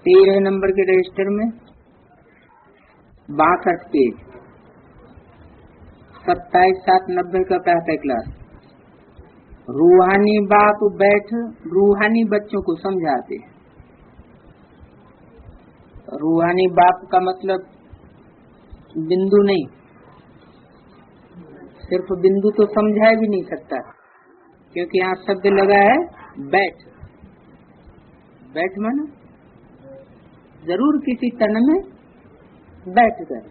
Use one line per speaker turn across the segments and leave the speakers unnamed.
13 number के register में 62 page 27/7/90 का पहला क्लास। रूहानी बाप बैठ रूहानी बच्चों को समझाते। रूहानी बाप का मतलब बिंदु नहीं, सिर्फ बिंदु तो समझा भी नहीं सकता, क्योंकि यहाँ शब्द लगा है बैठ। बैठ माना जरूर किसी तन में बैठ कर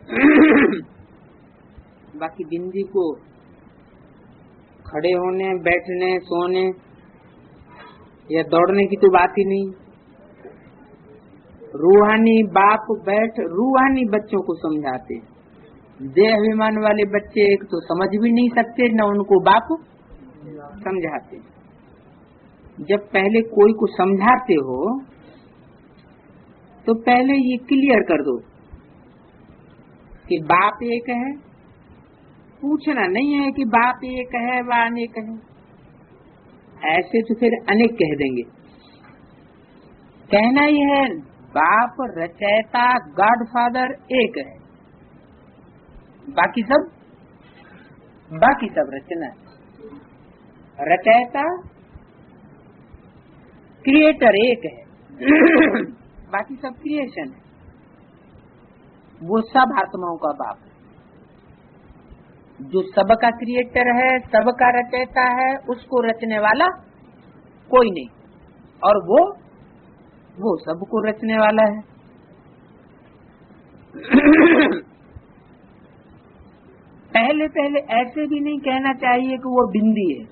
बाकी बिंदी को खड़े होने, बैठने, सोने या दौड़ने की तो बात ही नहीं। रूहानी बाप बैठ रूहानी बच्चों को समझाते। देह अभिमान वाले बच्चे एक तो समझ भी नहीं सकते, न उनको बाप समझाते। जब पहले कोई को समझाते हो तो पहले ये क्लियर कर दो कि बाप एक है। पूछना नहीं है कि बाप एक है व अनेक है, ऐसे तो फिर अनेक कह देंगे। कहना ही है बाप रचयिता गॉडफादर एक है, बाकी सब रचना। रचयिता क्रिएटर एक है बाकी सब क्रिएशन है। वो सब आत्माओं का बाप है, जो सबका क्रिएटर है, सबका रचयिता है, उसको रचने वाला कोई नहीं, और वो सबको रचने वाला है। पहले ऐसे भी नहीं कहना चाहिए कि वो बिंदी है,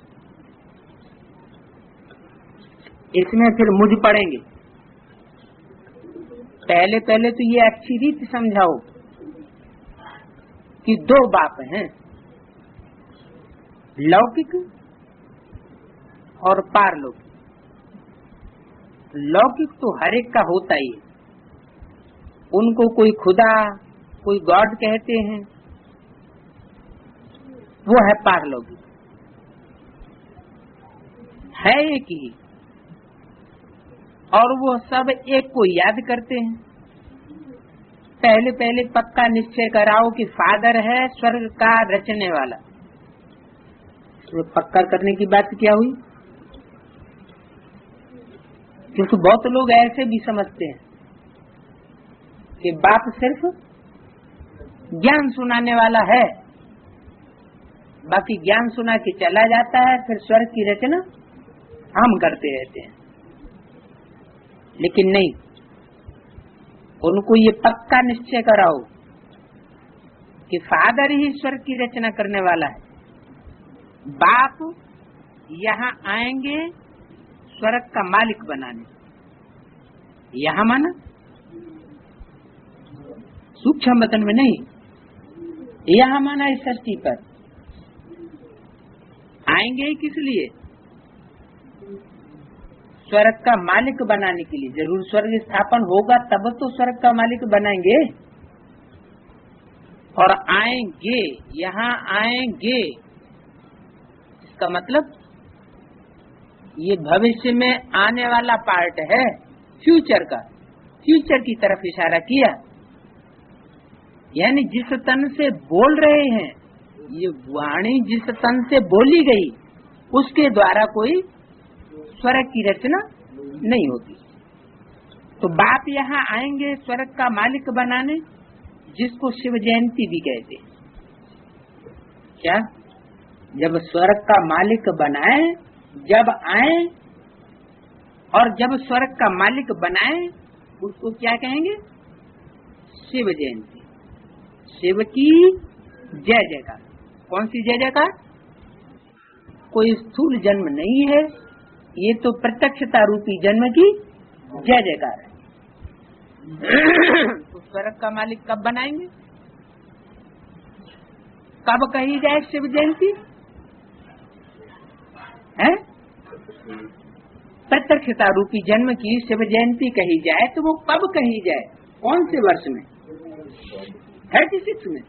इसमें फिर मुझ पड़ेंगे। पहले तो ये अच्छी रीत समझाओ कि दो बाप हैं, लौकिक और पारलौकिक। लौकिक तो हर एक का होता ही है, उनको कोई खुदा कोई गॉड कहते हैं, वो है पारलौकिक, है एक ही, और वो सब एक को याद करते हैं। पहले पक्का निश्चय कराओ कि फादर है स्वर्ग का रचने वाला। तो पक्का करने की बात क्या हुई? क्योंकि बहुत लोग ऐसे भी समझते हैं कि बाप सिर्फ ज्ञान सुनाने वाला है, बाकी ज्ञान सुना के चला जाता है, फिर स्वर्ग की रचना हम करते रहते हैं। लेकिन नहीं, उनको ये पक्का निश्चय कराओ कि फादर ही स्वर्ग की रचना करने वाला है। बाप यहाँ आएंगे स्वर्ग का मालिक बनाने। यहाँ माना सूक्ष्म वतन में नहीं, यहाँ माना इस सृष्टि पर आएंगे ही किस लिए? स्वर्ग का मालिक बनाने के लिए। जरूर स्वर्ग स्थापन होगा तब तो स्वर्ग का मालिक बनाएंगे। और आएंगे, यहाँ आएंगे, इसका मतलब ये भविष्य में आने वाला पार्ट है, फ्यूचर का, फ्यूचर की तरफ इशारा किया। यानी जिस तन से बोल रहे हैं, ये वाणी जिस तन से बोली गई, उसके द्वारा कोई स्वर्ग की रचना नहीं होती। तो बाप यहाँ आएंगे स्वर्ग का मालिक बनाने, जिसको शिव जयंती भी कहते हैं। क्या? जब स्वर्ग का मालिक बनाए, जब आए, और जब स्वर्ग का मालिक बनाए, उसको क्या कहेंगे? शिव जयंती। शिव की जय जयकार। कौन सी जय जयकार? कोई स्थूल जन्म नहीं है, ये तो प्रत्यक्षता रूपी जन्म की जय जयकार है। तो स्वर्ग का मालिक कब बनाएंगे? कब कही जाए शिव जयंती है? प्रत्यक्षता रूपी जन्म की शिव जयंती कही जाए तो वो कब कही जाए? कौन से वर्ष में? 36 में।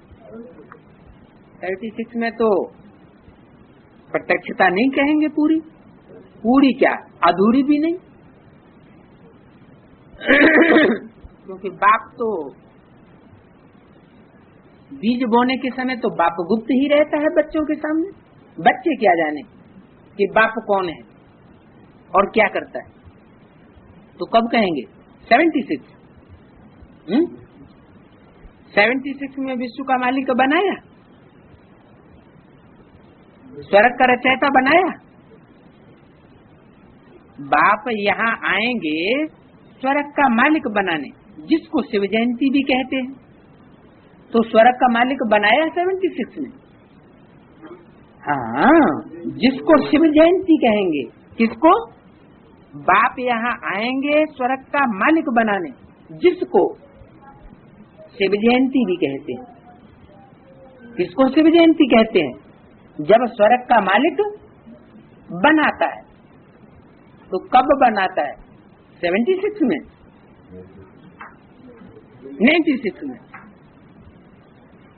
36 में तो प्रत्यक्षता नहीं कहेंगे पूरी, पूरी क्या अधूरी भी नहीं। क्योंकि बाप तो बीज बोने के समय तो बाप गुप्त ही रहता है बच्चों के सामने। बच्चे क्या जाने कि बाप कौन है और क्या करता है। तो कब कहेंगे 76 76 में विश्व का मालिक बनाया, स्वर्ग का रचयिता बनाया। बाप यहाँ आएंगे स्वर्ग का मालिक बनाने, जिसको शिव जयंती भी कहते हैं। तो स्वर्ग का मालिक बनाया 76 में। हाँ, जिसको शिव जयंती कहेंगे। किसको? बाप यहाँ आएंगे स्वर्ग का मालिक बनाने, जिसको शिव जयंती भी कहते हैं। किसको शिव जयंती कहते हैं? जब स्वर्ग का मालिक बनाता है। तो कब बनाता है? 76 में, 96 में।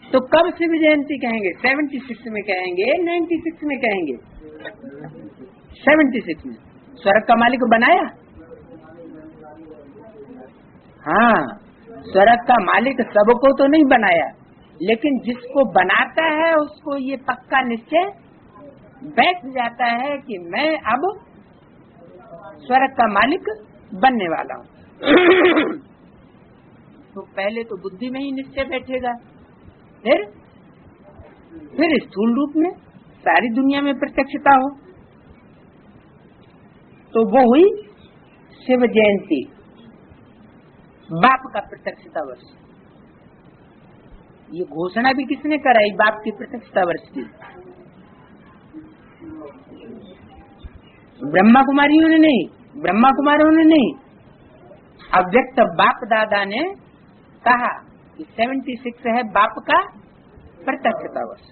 तो कब शिव जयंती कहेंगे? 76 में कहेंगे, 96 में कहेंगे? 76 में। स्वर्ग का मालिक बनाया। हाँ, स्वर्ग का मालिक सबको तो नहीं बनाया, लेकिन जिसको बनाता है उसको ये पक्का निश्चय बैठ जाता है कि मैं अब स्वर्ग का मालिक बनने वाला हूँ। तो पहले तो बुद्धि में ही निश्चय बैठेगा, फिर स्थूल रूप में सारी दुनिया में प्रत्यक्षता हो। तो वो हुई शिव जयंती, बाप का प्रत्यक्षता वर्ष। ये घोषणा भी किसने कराई? बाप की प्रत्यक्षता वर्ष की। ब्रह्मा कुमारियों ने नहीं, ब्रह्मा कुमारों ने नहीं, अव्यक्त बाप दादा ने कहा कि 76 है बाप का प्रत्यक्षता वर्ष।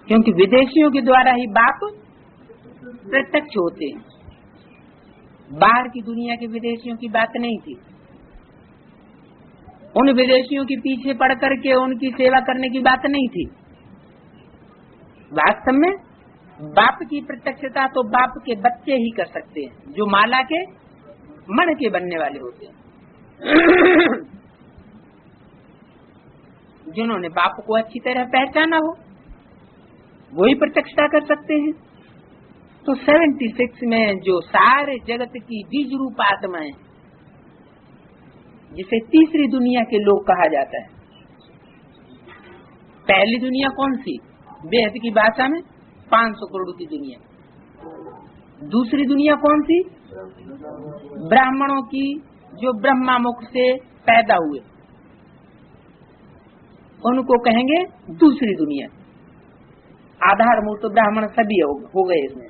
क्योंकि विदेशियों के द्वारा ही बाप प्रत्यक्ष होते हैं, बाहर की दुनिया के विदेशियों की बात नहीं थी। उन विदेशियों के पीछे पड़ करके उनकी सेवा करने की बात नहीं थी। वास्तव में बाप की प्रत्यक्षता तो बाप के बच्चे ही कर सकते हैं, जो माला के मण के बनने वाले होते हैं। जिन्होंने बाप को अच्छी तरह पहचाना हो, वो ही प्रत्यक्षता कर सकते हैं। तो 76 में जो सारे जगत की बीज रूप आत्माएं, जिसे तीसरी दुनिया के लोग कहा जाता है। पहली दुनिया कौन सी? बेहद की भाषा में 500 करोड़ की दुनिया। दूसरी दुनिया कौन सी? ब्राह्मणों की, जो ब्रह्मा मुख से पैदा हुए, उनको कहेंगे दूसरी दुनिया। आधार मूल तो ब्राह्मण सभी हो गए इसमें।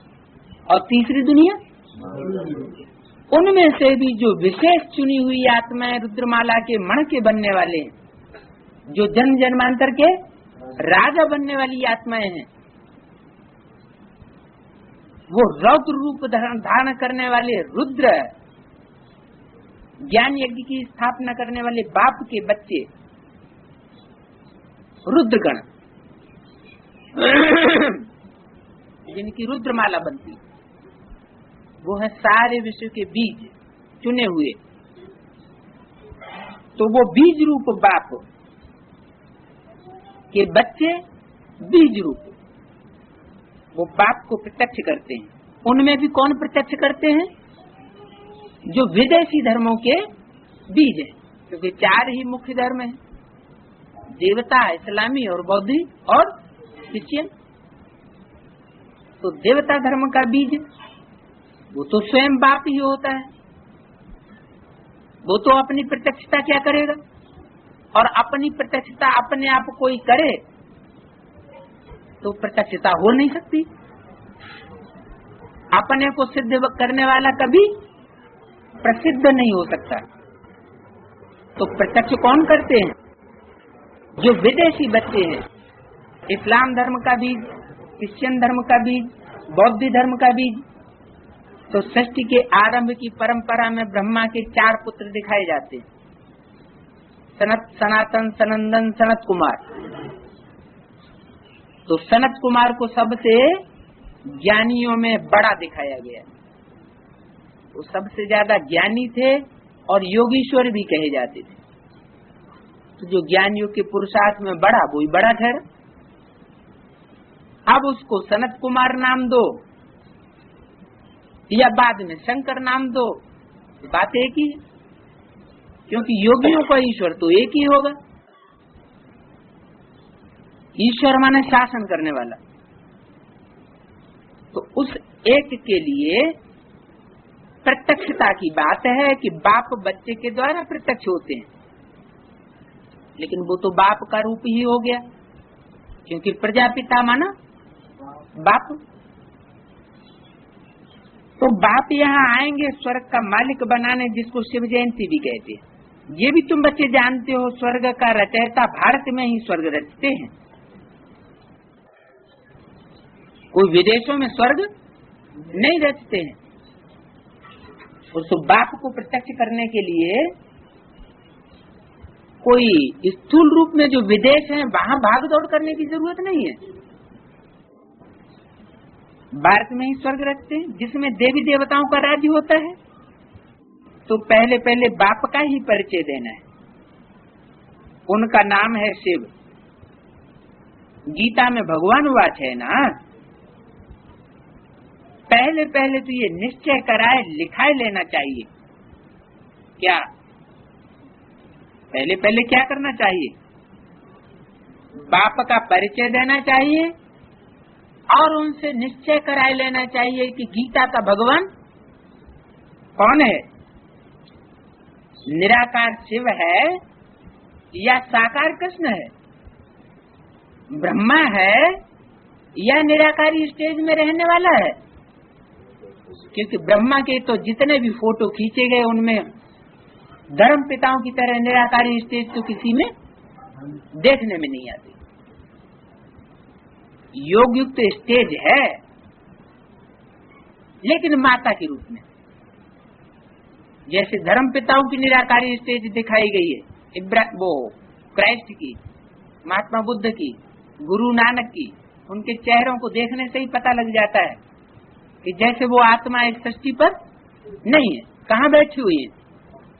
और तीसरी दुनिया, उनमें से भी जो विशेष चुनी हुई आत्माएं रुद्रमाला के मण के बनने वाले हैं, जो जन्म जन्मांतर के राजा बनने वाली आत्माएं हैं, वो रौद्र रूप धारण करने वाले रुद्र, ज्ञान यज्ञ की स्थापना करने वाले बाप के बच्चे रुद्रगण, जिनकी रुद्रमाला बनती, वो है सारे विश्व के बीज चुने हुए। तो वो बीज रूप बाप के बच्चे, बीज रूप, वो बाप को प्रत्यक्ष करते हैं। उनमें भी कौन प्रत्यक्ष करते हैं? जो विदेशी धर्मों के बीज हैं, क्योंकि 4 ही मुख्य धर्म हैं, देवता, इस्लामी और बौद्धी और क्रिश्चियन। तो देवता धर्म का बीज वो तो स्वयं बाप ही होता है। वो तो अपनी प्रत्यक्षता क्या करेगा? और अपनी प्रत्यक्षता अपने आप कोई करे तो प्रत्यक्षता हो नहीं सकती। अपने को सिद्ध करने वाला कभी प्रसिद्ध नहीं हो सकता। तो प्रत्यक्ष कौन करते हैं? जो विदेशी बच्चे हैं। इस्लाम धर्म का बीज, क्रिश्चियन धर्म का बीज, बौद्ध धर्म का बीज। तो सृष्टि के आरंभ की परंपरा में ब्रह्मा के 4 पुत्र दिखाए जाते हैं, सनत, सनातन, सनंदन, सनत कुमार। तो सनत कुमार को सबसे ज्ञानियों में बड़ा दिखाया गया। वो सबसे ज्यादा ज्ञानी थे और योगीश्वर भी कहे जाते थे। तो जो ज्ञान योग के पुरुषार्थ में बढ़ा वो ही बड़ा ठहरा। अब उसको सनत कुमार नाम दो या बाद में शंकर नाम दो, बात एक ही है, क्योंकि योगियों का ईश्वर तो एक ही होगा। ईश्वर माने शासन करने वाला। तो उस एक के लिए प्रत्यक्षता की बात है कि बाप बच्चे के द्वारा प्रत्यक्ष होते हैं, लेकिन वो तो बाप का रूप ही हो गया, क्योंकि प्रजापिता माना बाप। तो बाप यहाँ आएंगे स्वर्ग का मालिक बनाने, जिसको शिव जयंती भी कहते हैं। ये भी तुम बच्चे जानते हो, स्वर्ग का रचयिता भारत में ही स्वर्ग रचते हैं, कोई विदेशों में स्वर्ग नहीं रचते हैं। उस बाप को प्रत्यक्ष करने के लिए कोई स्थूल रूप में जो विदेश है वहां भाग दौड़ करने की जरूरत नहीं है। भारत में ही स्वर्ग रखते हैं, जिसमें देवी देवताओं का राज्य होता है। तो पहले पहले बाप का ही परिचय देना है। उनका नाम है शिव। गीता में भगवान वाच है ना, पहले पहले तो ये निश्चय कराए लिखाए लेना चाहिए। क्या पहले पहले क्या करना चाहिए? बाप का परिचय देना चाहिए और उनसे निश्चय कराए लेना चाहिए कि गीता का भगवान कौन है, निराकार शिव है या साकार कृष्ण है, ब्रह्मा है या निराकारी स्टेज में रहने वाला है। क्योंकि ब्रह्मा के तो जितने भी फोटो खींचे गए उनमें धर्म पिताओं की तरह निराकारी स्टेज तो किसी में देखने में नहीं आती। योग युक्त स्टेज है, लेकिन माता के रूप में। जैसे धर्म पिताओं की निराकारी स्टेज दिखाई गई है, वो क्राइस्ट की, महात्मा बुद्ध की, गुरु नानक की, उनके चेहरों को देखने से ही पता लग जाता है कि जैसे वो आत्मा एक सृष्टि पर नहीं है, कहाँ बैठी हुई है,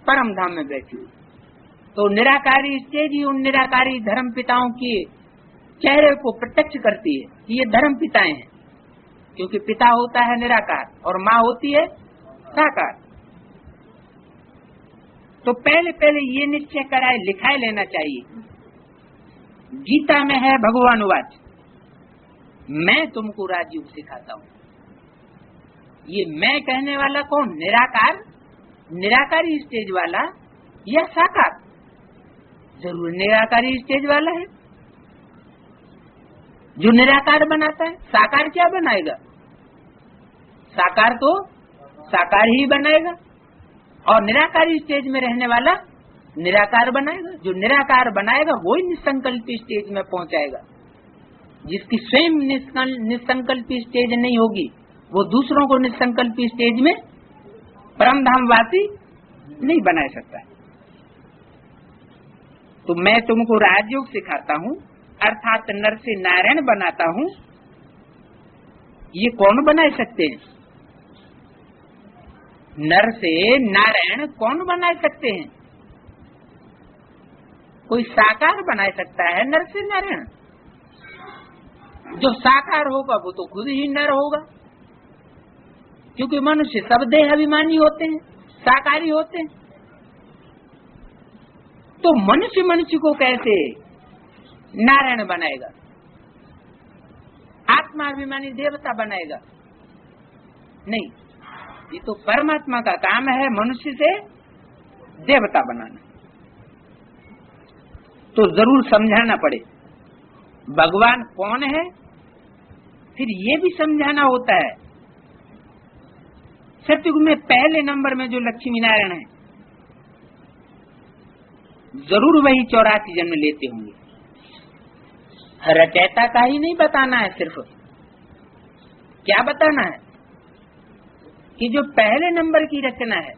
परम धाम में बैठी हुई। तो निराकारी स्टेज ही उन निराकारी धर्म पिताओं के चेहरे को प्रत्यक्ष करती है कि ये धर्म पिताएं हैं, क्योंकि पिता होता है निराकार और माँ होती है साकार। तो पहले पहले ये निश्चय कराए लिखाए लेना चाहिए। गीता में है भगवान वाच, मैं तुमको राजयोग सिखाता हूँ। ये मैं कहने वाला कौन? निराकार, निराकारी स्टेज वाला या साकार? जरूर निराकारी स्टेज वाला है जो निराकार बनाता है। साकार क्या बनाएगा? साकार तो साकार ही बनाएगा, और निराकारी स्टेज में रहने वाला निराकार बनाएगा। जो निराकार बनाएगा वही निसंकल्पी स्टेज में पहुंचाएगा। जिसकी स्वयं निसंकल्पी स्टेज नहीं होगी वो दूसरों को निसंकल्पी स्टेज में परमधामवासी नहीं बना सकता। तो मैं तुमको राजयोग सिखाता हूँ, अर्थात नर से नारायण बनाता हूँ। ये कौन बना सकते हैं? नर से नारायण कौन बना सकते हैं? कोई साकार बना सकता है नर से नारायण? जो साकार होगा वो तो खुद ही नर होगा, क्योंकि मनुष्य सब देह अभिमानी होते हैं, साकारी होते हैं। तो मनुष्य मनुष्य को कैसे नारायण बनाएगा? आत्माभिमानी देवता बनाएगा? नहीं, ये तो परमात्मा का काम है मनुष्य से देवता बनाना। तो जरूर समझाना पड़े भगवान कौन है, फिर ये भी समझाना होता है सतयुग में पहले नंबर में जो लक्ष्मी नारायण है जरूर वही 84 जन्म लेते होंगे। रचयिता का ही नहीं बताना है, सिर्फ क्या बताना है कि जो पहले नंबर की रचना है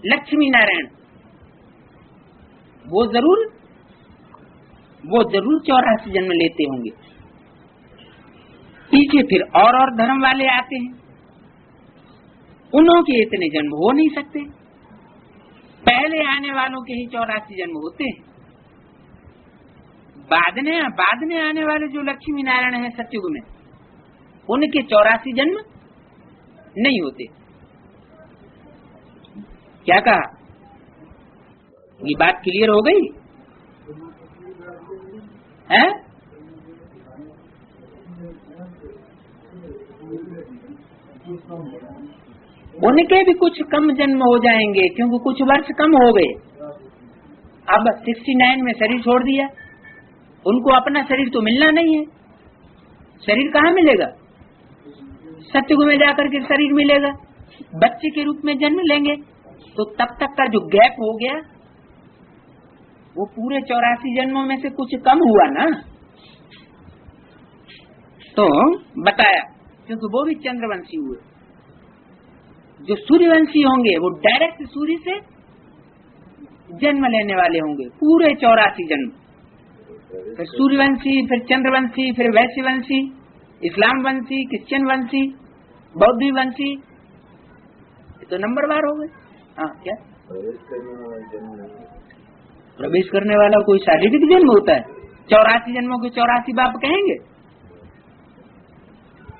लक्ष्मी नारायण, वो जरूर 84 जन्म लेते होंगे। पीछे फिर और धर्म वाले आते हैं, उन्हों के इतने जन्म हो नहीं सकते। पहले आने वालों के ही 84 जन्म होते हैं। बाद में आने वाले जो लक्ष्मी नारायण हैं सतयुग में, उनके 84 जन्म नहीं होते। क्या कहा? ये बात क्लियर हो गई है? उनके भी कुछ कम जन्म हो जाएंगे, क्योंकि कुछ वर्ष कम हो गए। अब 69 में शरीर छोड़ दिया, उनको अपना शरीर तो मिलना नहीं है। शरीर कहाँ मिलेगा? सतयुग में जाकर के शरीर मिलेगा। बच्चे के रूप में जन्म लेंगे, तो तब तक का जो गैप हो गया वो पूरे 84 जन्मों में से कुछ कम हुआ ना। तो बताया, क्योंकि वो भी चंद्रवंशी हुए। जो सूर्यवंशी होंगे वो डायरेक्ट सूर्य से जन्म लेने वाले होंगे, पूरे 84 जन्म। फिर सूर्यवंशी, फिर चंद्रवंशी, फिर वैश्यवंशी, इस्लाम वंशी, क्रिश्चियन वंशी, बौद्ध वंशी, तो नंबरवार हो गए। हाँ, क्या प्रवेश करने वाला कोई शारीरिक जन्म होता है? 84 जन्मों के 84 बाप कहेंगे।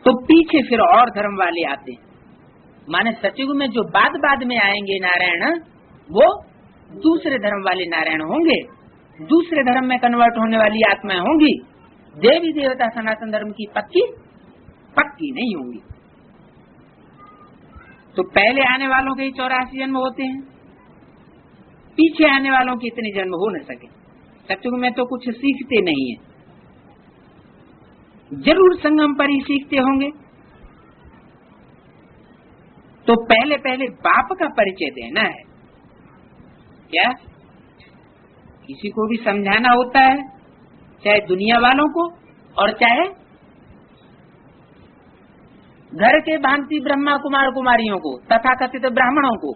तो पीछे फिर और धर्म वाले आते हैं, माने सतयुग में जो बाद में आएंगे नारायण, वो दूसरे धर्म वाले नारायण होंगे, दूसरे धर्म में कन्वर्ट होने वाली आत्माएं होंगी। देवी देवता सनातन धर्म की पक्की नहीं होंगी। तो पहले आने वालों के ही 84 जन्म होते हैं, पीछे आने वालों के इतने जन्म हो न सके। सतयुग में तो कुछ सीखते नहीं है, जरूर संगम पर ही सीखते होंगे। तो पहले पहले बाप का परिचय देना है। क्या किसी को भी समझाना होता है, चाहे दुनिया वालों को और चाहे घर के भांति ब्रह्मा कुमार कुमारियों को, तथाकथित ब्राह्मणों को,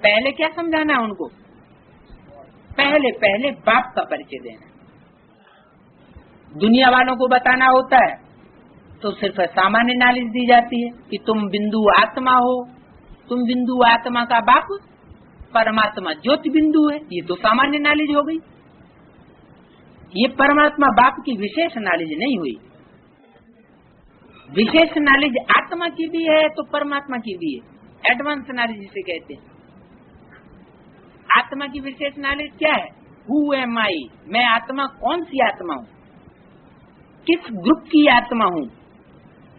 पहले क्या समझाना है उनको? पहले बाप का परिचय देना। दुनिया वालों को बताना होता है तो सिर्फ सामान्य नॉलेज दी जाती है कि तुम बिंदु आत्मा हो, तुम बिंदु आत्मा का बाप परमात्मा ज्योति बिंदु है। ये तो सामान्य नॉलेज हो गई, ये परमात्मा बाप की विशेष नॉलेज नहीं हुई। विशेष नॉलेज आत्मा की भी है तो परमात्मा की भी है, एडवांस नॉलेज जिसे कहते हैं। आत्मा की विशेष नॉलेज क्या है? हु एम आई, मैं आत्मा कौन सी आत्मा हूँ, किस ग्रुप की आत्मा हूँ,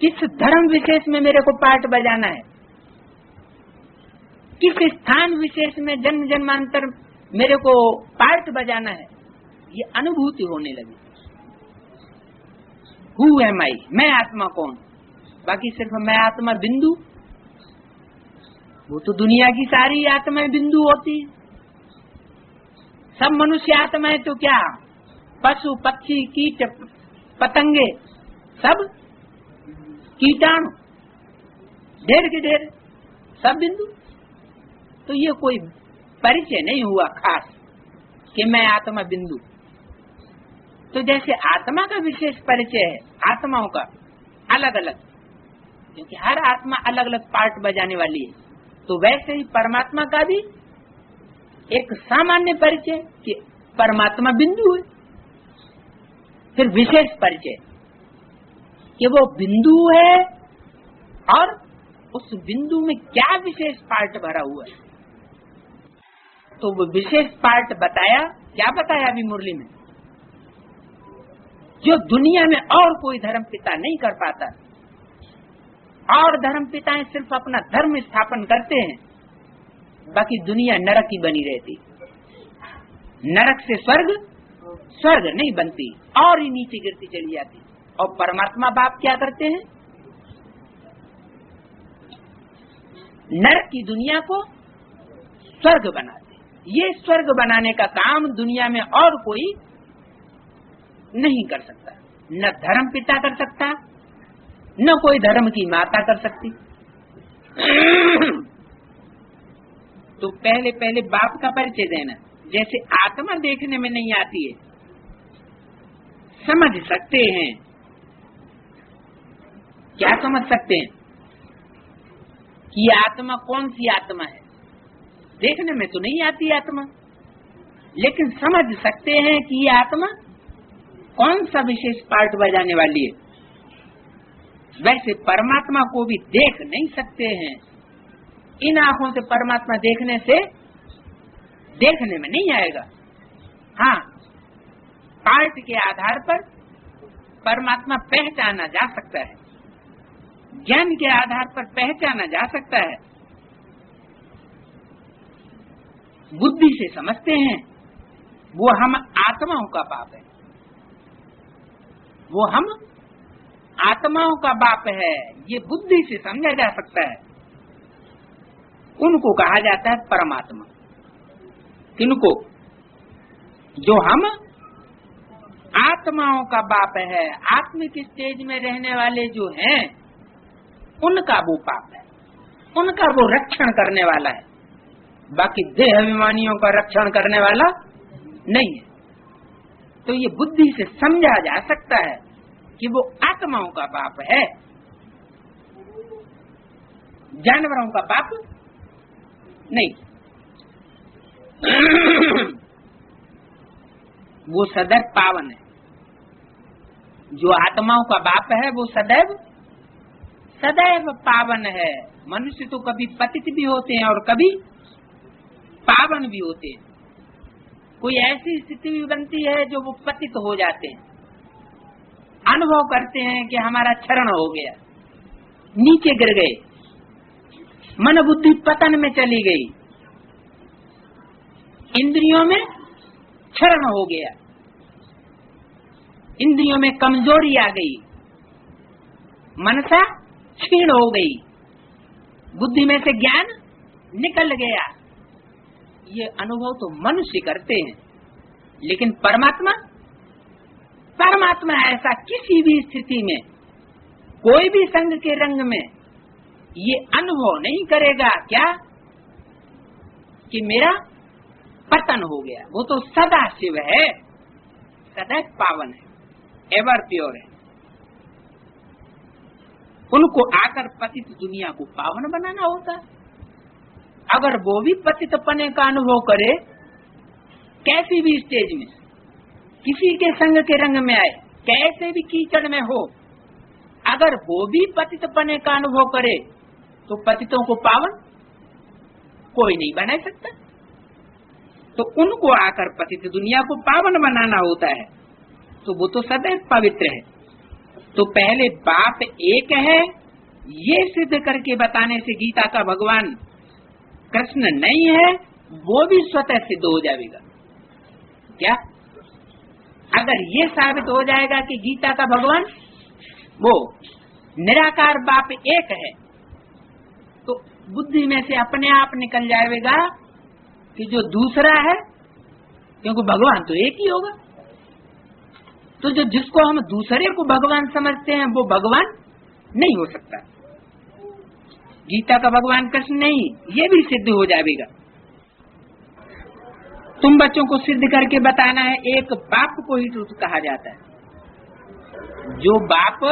किस धर्म विशेष में मेरे को पार्ट बजाना है, किस स्थान विशेष में जन्म जन्मांतर मेरे को पार्ट बजाना है, ये अनुभूति होने लगी। हु एम आई, मैं आत्मा कौन। बाकी सिर्फ मैं आत्मा बिंदु, वो तो दुनिया की सारी आत्माएं बिंदु होती है। सब मनुष्य आत्माएं तो क्या, पशु पक्षी कीट पतंगे सब कीटाणु ढेर के ढेर सब बिंदु। तो ये कोई परिचय नहीं हुआ खास कि मैं आत्मा बिंदु। तो जैसे आत्मा का विशेष परिचय है आत्माओं का अलग अलग, क्योंकि हर आत्मा अलग अलग पार्ट बजाने वाली है, तो वैसे ही परमात्मा का भी एक सामान्य परिचय कि परमात्मा बिंदु है। फिर विशेष परिचय कि वो बिंदु है और उस बिंदु में क्या विशेष पार्ट भरा हुआ है। तो वो विशेष पार्ट बताया, क्या बताया अभी मुरली में, जो दुनिया में और कोई धर्म पिता नहीं कर पाता। और धर्म पिताएं सिर्फ अपना धर्म स्थापन करते हैं, बाकी दुनिया नरक ही बनी रहती। नरक से स्वर्ग, स्वर्ग नहीं बनती और ही नीचे गिरती चली जाती। और परमात्मा बाप क्या करते हैं? नरक की दुनिया को स्वर्ग बनाते। ये स्वर्ग बनाने का काम दुनिया में और कोई नहीं कर सकता, न धर्म पिता कर सकता, न कोई धर्म की माता कर सकती। तो पहले पहले बाप का परिचय देना। जैसे आत्मा देखने में नहीं आती है, समझ सकते हैं। क्या समझ सकते हैं? ये आत्मा कौन सी आत्मा है। देखने में तो नहीं आती आत्मा, लेकिन समझ सकते हैं कि ये आत्मा कौन सा विशेष पार्ट बजाने वाली है। वैसे परमात्मा को भी देख नहीं सकते हैं। इन आंखों से परमात्मा देखने से देखने में नहीं आएगा। हाँ, पार्ट के आधार पर परमात्मा पहचाना जा सकता है, ज्ञान के आधार पर पहचाना जा सकता है। बुद्धि से समझते हैं, वो हम आत्माओं का बाप है, वो हम आत्माओं का बाप है, ये बुद्धि से समझा जा सकता है। उनको कहा जाता है परमात्मा। किनको? जो हम आत्माओं का बाप है, आत्मिक स्टेज में रहने वाले जो हैं, उनका वो बाप है, उनका वो रक्षण करने वाला है। बाकी देह अभिमानियों का रक्षण करने वाला नहीं है। तो ये बुद्धि से समझा जा सकता है कि वो आत्माओं का बाप है, जानवरों का बाप नहीं। वो सदैव पावन है। जो आत्माओं का बाप है वो सदैव सदैव पावन है। मनुष्य तो कभी पतित भी होते हैं और कभी पावन भी होते हैं। कोई ऐसी स्थिति भी बनती है जो वो पतित हो जाते हैं, अनुभव करते हैं कि हमारा क्षरण हो गया, नीचे गिर गए, मन बुद्धि पतन में चली गई, इंद्रियों में क्षरण हो गया, इंद्रियों में कमजोरी आ गई, मनसा क्षीण हो गई, बुद्धि में से ज्ञान निकल गया। ये अनुभव तो मनुष्य करते हैं, लेकिन परमात्मा ऐसा किसी भी स्थिति में, कोई भी संग के रंग में ये अनुभव नहीं करेगा क्या कि मेरा पतन हो गया। वो तो सदा शिव है, सदा पावन है, एवर प्योर है। उनको आकर पतित दुनिया को पावन बनाना होता है। अगर वो भी पतित पने का अनुभव करे, कैसी भी स्टेज में, किसी के संग के रंग में आए, कैसे भी कीचड़ में हो, अगर वो भी पतित पने का अनुभव करे तो पतितों को पावन कोई नहीं बना सकता। तो उनको आकर पतित दुनिया को पावन बनाना होता है। तो वो तो सदैव पवित्र है। तो पहले बाप एक है, ये सिद्ध करके बताने से गीता का भगवान कृष्ण नहीं है, वो भी स्वतः सिद्ध हो जाएगा। क्या? अगर ये साबित हो जाएगा कि गीता का भगवान वो निराकार बाप एक है, तो बुद्धि में से अपने आप निकल जाएगा कि जो दूसरा है, क्योंकि भगवान तो एक ही होगा। तो जो जिसको हम दूसरे को भगवान समझते हैं वो भगवान नहीं हो सकता। गीता का भगवान कृष्ण नहीं, ये भी सिद्ध हो जाएगा। तुम बच्चों को सिद्ध करके बताना है। एक बाप को ही ट्रुथ कहा जाता है। जो बाप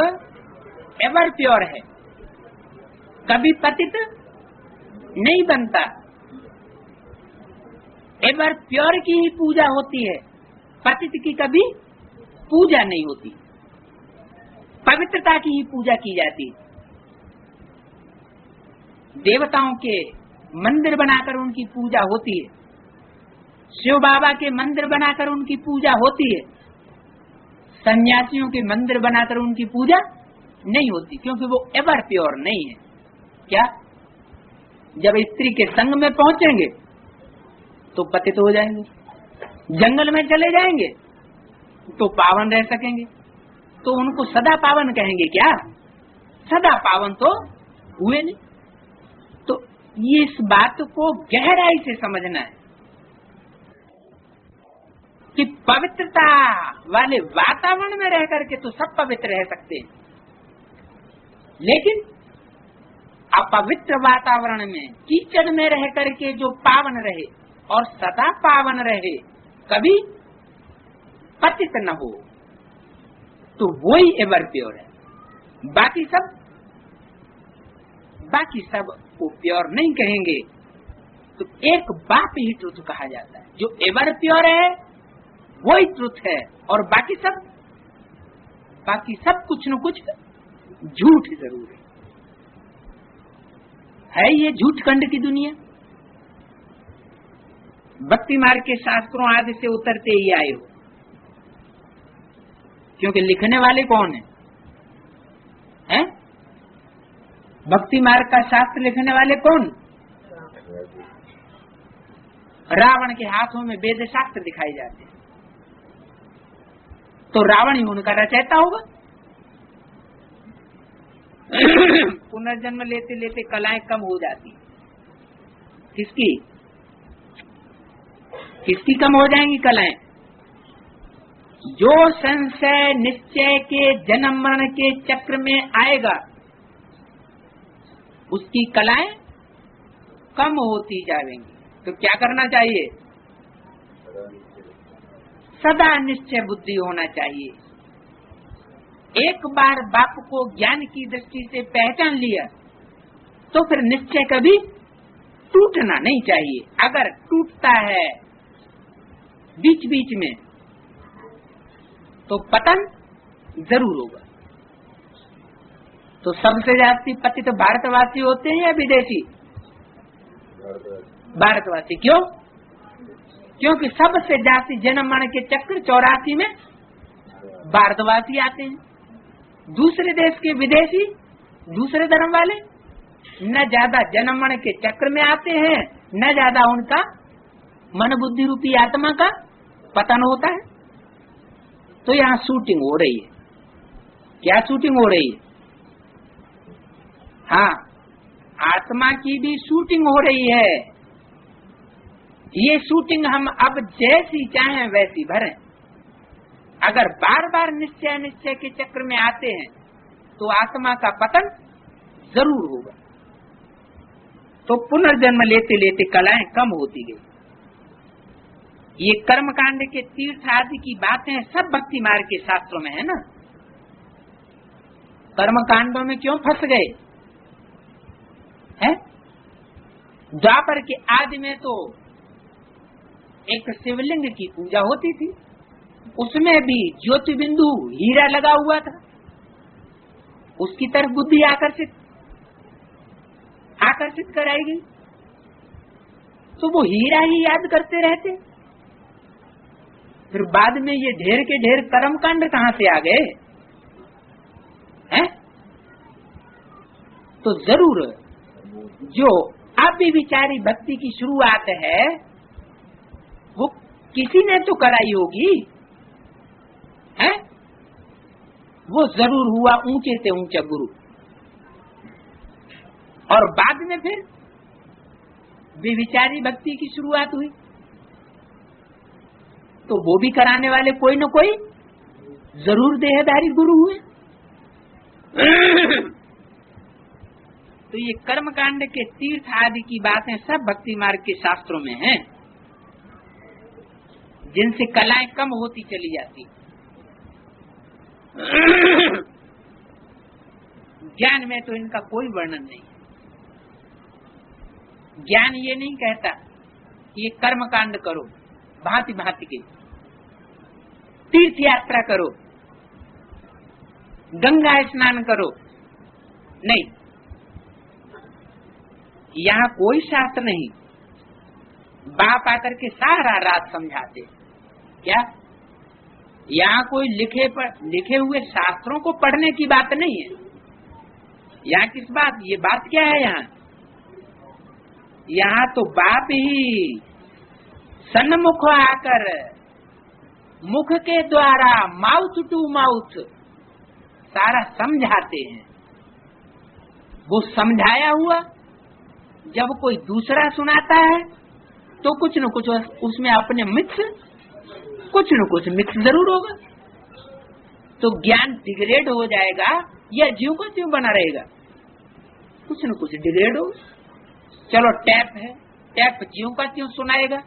एवर प्योर है, कभी पतित नहीं बनता, एवर प्योर की ही पूजा होती है, पतित की कभी पूजा नहीं होती, पवित्रता की ही पूजा की जाती है। देवताओं के मंदिर बनाकर उनकी पूजा होती है, शिव बाबा के मंदिर बनाकर उनकी पूजा होती है, सन्यासियों के मंदिर बनाकर उनकी पूजा नहीं होती, क्योंकि वो एवर प्योर नहीं है। क्या? जब स्त्री के संग में पहुंचेंगे तो पतित हो जाएंगे, जंगल में चले जाएंगे तो पावन रह सकेंगे, तो उनको सदा पावन कहेंगे क्या? सदा पावन तो हुए नहीं। तो ये इस बात को गहराई से समझना है कि पवित्रता वाले वातावरण में रह करके तो सब पवित्र रह सकते हैं, लेकिन अपवित्र वातावरण में, कीचड़ में रह करके जो पावन रहे और सदा पावन रहे, कभी पतित न हो, तो वो ही एवर प्योर है। बाकी सब बाकी सब को प्योर नहीं कहेंगे, तो एक बाप ही ट्रुथ कहा जाता है। जो एवर प्योर है वही ट्रुथ है, और बाकी सब कुछ न कुछ झूठ जरूर है। ये झूठ खंड की दुनिया। भक्ति मार्ग के शास्त्रों आदि से उतरते ही आए हो, क्योंकि लिखने वाले कौन है? भक्ति मार्ग का शास्त्र लिखने वाले कौन? रावण के हाथों में वेद शास्त्र दिखाए जाते हैं, तो रावण ही उनका रचयिता होगा। पुनर्जन्म लेते लेते कलाएं कम हो जाती। किसकी कम हो जाएंगी कलाएं? जो संशय निश्चय के जन्म मरण के चक्र में आएगा उसकी कलाएं कम होती जाएंगी। तो क्या करना चाहिए? सदा निश्चय बुद्धि होना चाहिए। एक बार बाप को ज्ञान की दृष्टि से पहचान लिया तो फिर निश्चय कभी टूटना नहीं चाहिए। अगर टूटता है बीच बीच में तो पतन जरूर होगा। तो सबसे ज्यादा पतित भारतवासी होते हैं या विदेशी? भारतवासी। क्यों? क्योंकि सबसे ज्यादा जन्म मरण के चक्र 84 में भारतवासी आते हैं। दूसरे देश के विदेशी, दूसरे धर्म वाले न ज्यादा जन्म मरण के चक्र में आते हैं, न ज्यादा उनका मन बुद्धि रूपी आत्मा का पतन होता है। तो यहाँ शूटिंग हो रही है। क्या शूटिंग हो रही है? हाँ, आत्मा की भी शूटिंग हो रही है। ये शूटिंग हम अब जैसी चाहें वैसी भरें। अगर बार बार निश्चय के चक्र में आते हैं तो आत्मा का पतन जरूर होगा। तो पुनर्जन्म लेते लेते कलाएं कम होती गई। ये कर्मकांड के तीर्थ आदि की बातें सब भक्ति मार्ग के शास्त्रों में है ना। कर्मकांडों में क्यों फंस गए हैं? द्वापर के आदि में तो एक शिवलिंग की पूजा होती थी, उसमें भी ज्योति बिंदु हीरा लगा हुआ था। उसकी तरफ बुद्धि आकर्षित कराई गई, तो वो हीरा ही याद करते रहते। फिर बाद में ये ढेर के ढेर कर्मकांड कहाँ से आ गए हैं? तो जरूर जो अविचारी भक्ति की शुरुआत है वो किसी ने तो कराई होगी है? वो जरूर हुआ ऊंचे से ऊंचा गुरु। और बाद में फिर विचारी भक्ति की शुरुआत हुई, तो वो भी कराने वाले कोई न कोई जरूर देहधारी गुरु हुए। तो ये कर्मकांड के तीर्थ आदि की बातें सब भक्ति मार्ग के शास्त्रों में हैं, जिनसे कलाएं कम होती चली जाती। ज्ञान में तो इनका कोई वर्णन नहीं। ज्ञान ये नहीं कहता कि ये कर्मकांड करो, भांति भांति के तीर्थ यात्रा करो, गंगा स्नान करो, नहीं, यहाँ कोई शास्त्र नहीं। बाप आकर के सारा रात समझाते। क्या यहाँ कोई लिखे हुए शास्त्रों को पढ़ने की बात नहीं है। यहाँ किस बात, ये बात क्या है? यहाँ तो बाप ही सन्मुख आकर मुख के द्वारा माउथ टू माउथ सारा समझाते हैं। वो समझाया हुआ जब कोई दूसरा सुनाता है तो कुछ न कुछ उसमें अपने कुछ न कुछ मिक्स जरूर होगा। तो ज्ञान डिग्रेड हो जाएगा या ज्यों का त्यों बना रहेगा? कुछ न कुछ डिग्रेड होगा। चलो टैप है, टैप ज्यों का त्यों सुनाएगा,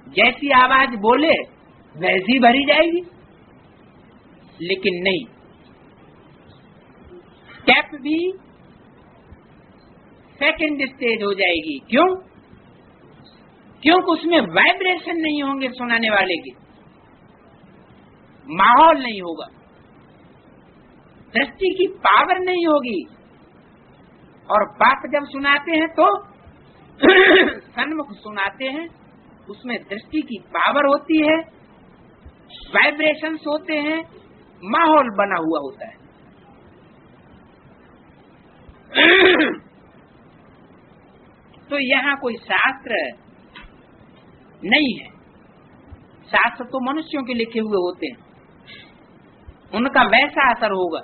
जैसी आवाज बोले वैसी भरी जाएगी। लेकिन नहीं, टैप भी सेकंड स्टेज हो जाएगी। क्यों? क्योंकि उसमें वाइब्रेशन नहीं होंगे सुनाने वाले के, माहौल नहीं होगा, दृष्टि की पावर नहीं होगी। और बात जब सुनाते हैं तो सन्मुख सुनाते हैं, उसमें दृष्टि की पावर होती है, वाइब्रेशंस होते हैं, माहौल बना हुआ होता है। तो यहाँ कोई शास्त्र नहीं है। शास्त्र तो मनुष्यों के लिखे हुए होते हैं, उनका वैसा असर होगा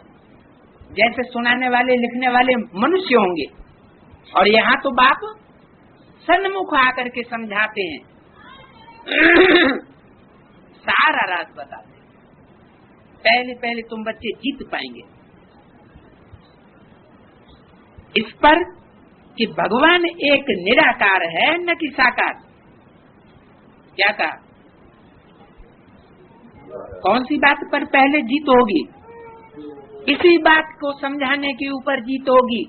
जैसे सुनाने वाले लिखने वाले मनुष्य होंगे। और यहाँ तो बाप सन्मुख आकर के समझाते हैं, सारा राज बताते हैं। पहले पहले तुम बच्चे जीत पाएंगे इस पर कि भगवान एक निराकार है, न कि साकार। क्या कहा? कौन सी बात पर पहले जीत होगी? इसी बात को समझाने के ऊपर जीत होगी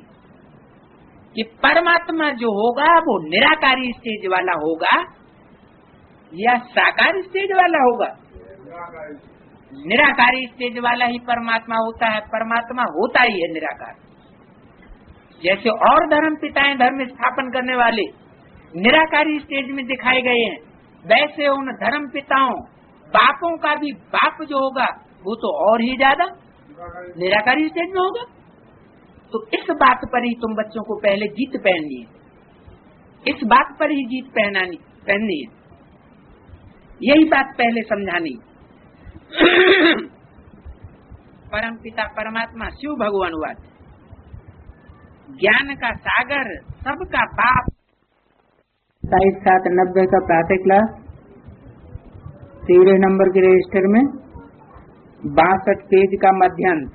कि परमात्मा जो होगा वो निराकारी स्टेज वाला होगा या साकार स्टेज वाला होगा। निराकारी स्टेज वाला ही परमात्मा होता है, परमात्मा होता ही है निराकार। जैसे और धर्म पिताएं धर्म स्थापन करने वाले निराकारी स्टेज में दिखाए गए हैं, वैसे उन धर्म पिताओं बापों का भी बाप जो होगा वो तो और ही ज्यादा निराकारी स्टेज में होगा। तो इस बात पर ही तुम बच्चों को पहले जीत पहननी है, इस बात पर ही जीत पहननी है, यही बात पहले समझानी। परम पिता परमात्मा शिव भगवान हुआ, ज्ञान का सागर सबका बाप।
27-7-90 का प्रातः क्लास 13 नंबर के रजिस्टर में 62 पेज का मध्यांश,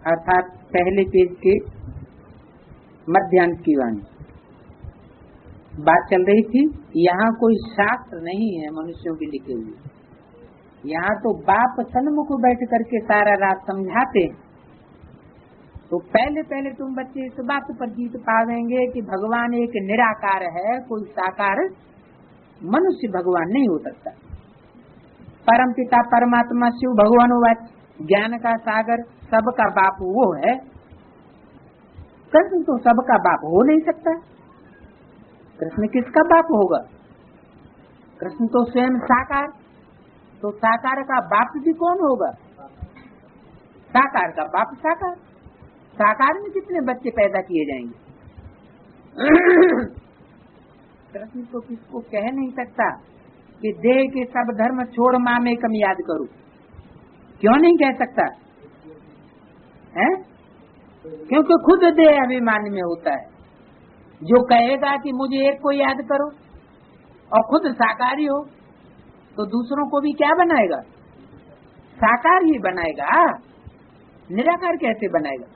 अर्थात पहले पेज के मध्यांश की वाणी बात चल रही थी। यहाँ कोई शास्त्र नहीं है मनुष्यों के लिखे हुए, यहाँ तो बाप सन्मुख बैठ करके सारा रात समझाते हैं। तो पहले पहले तुम बच्चे इस बात पर जीत पावेंगे कि भगवान एक निराकार है, कोई साकार मनुष्य भगवान नहीं हो सकता। परम पिता परमात्मा शिव भगवान वाच, ज्ञान का सागर सबका बाप वो है। कृष्ण तो सबका बाप हो नहीं सकता। कृष्ण किसका बाप होगा? कृष्ण तो स्वयं साकार, तो साकार का बाप भी कौन होगा? साकार का बाप साकार। साकार में कितने बच्चे पैदा किए जाएंगे? कृष्ण तो किसको कह नहीं सकता कि देह के सब धर्म छोड़ मामेकम याद करो। क्यों नहीं कह सकता है? क्योंकि खुद देह अभिमान में होता है। जो कहेगा कि मुझे एक को याद करो और खुद साकारी हो तो दूसरों को भी क्या बनाएगा? साकार ही बनाएगा, निराकार कैसे बनाएगा?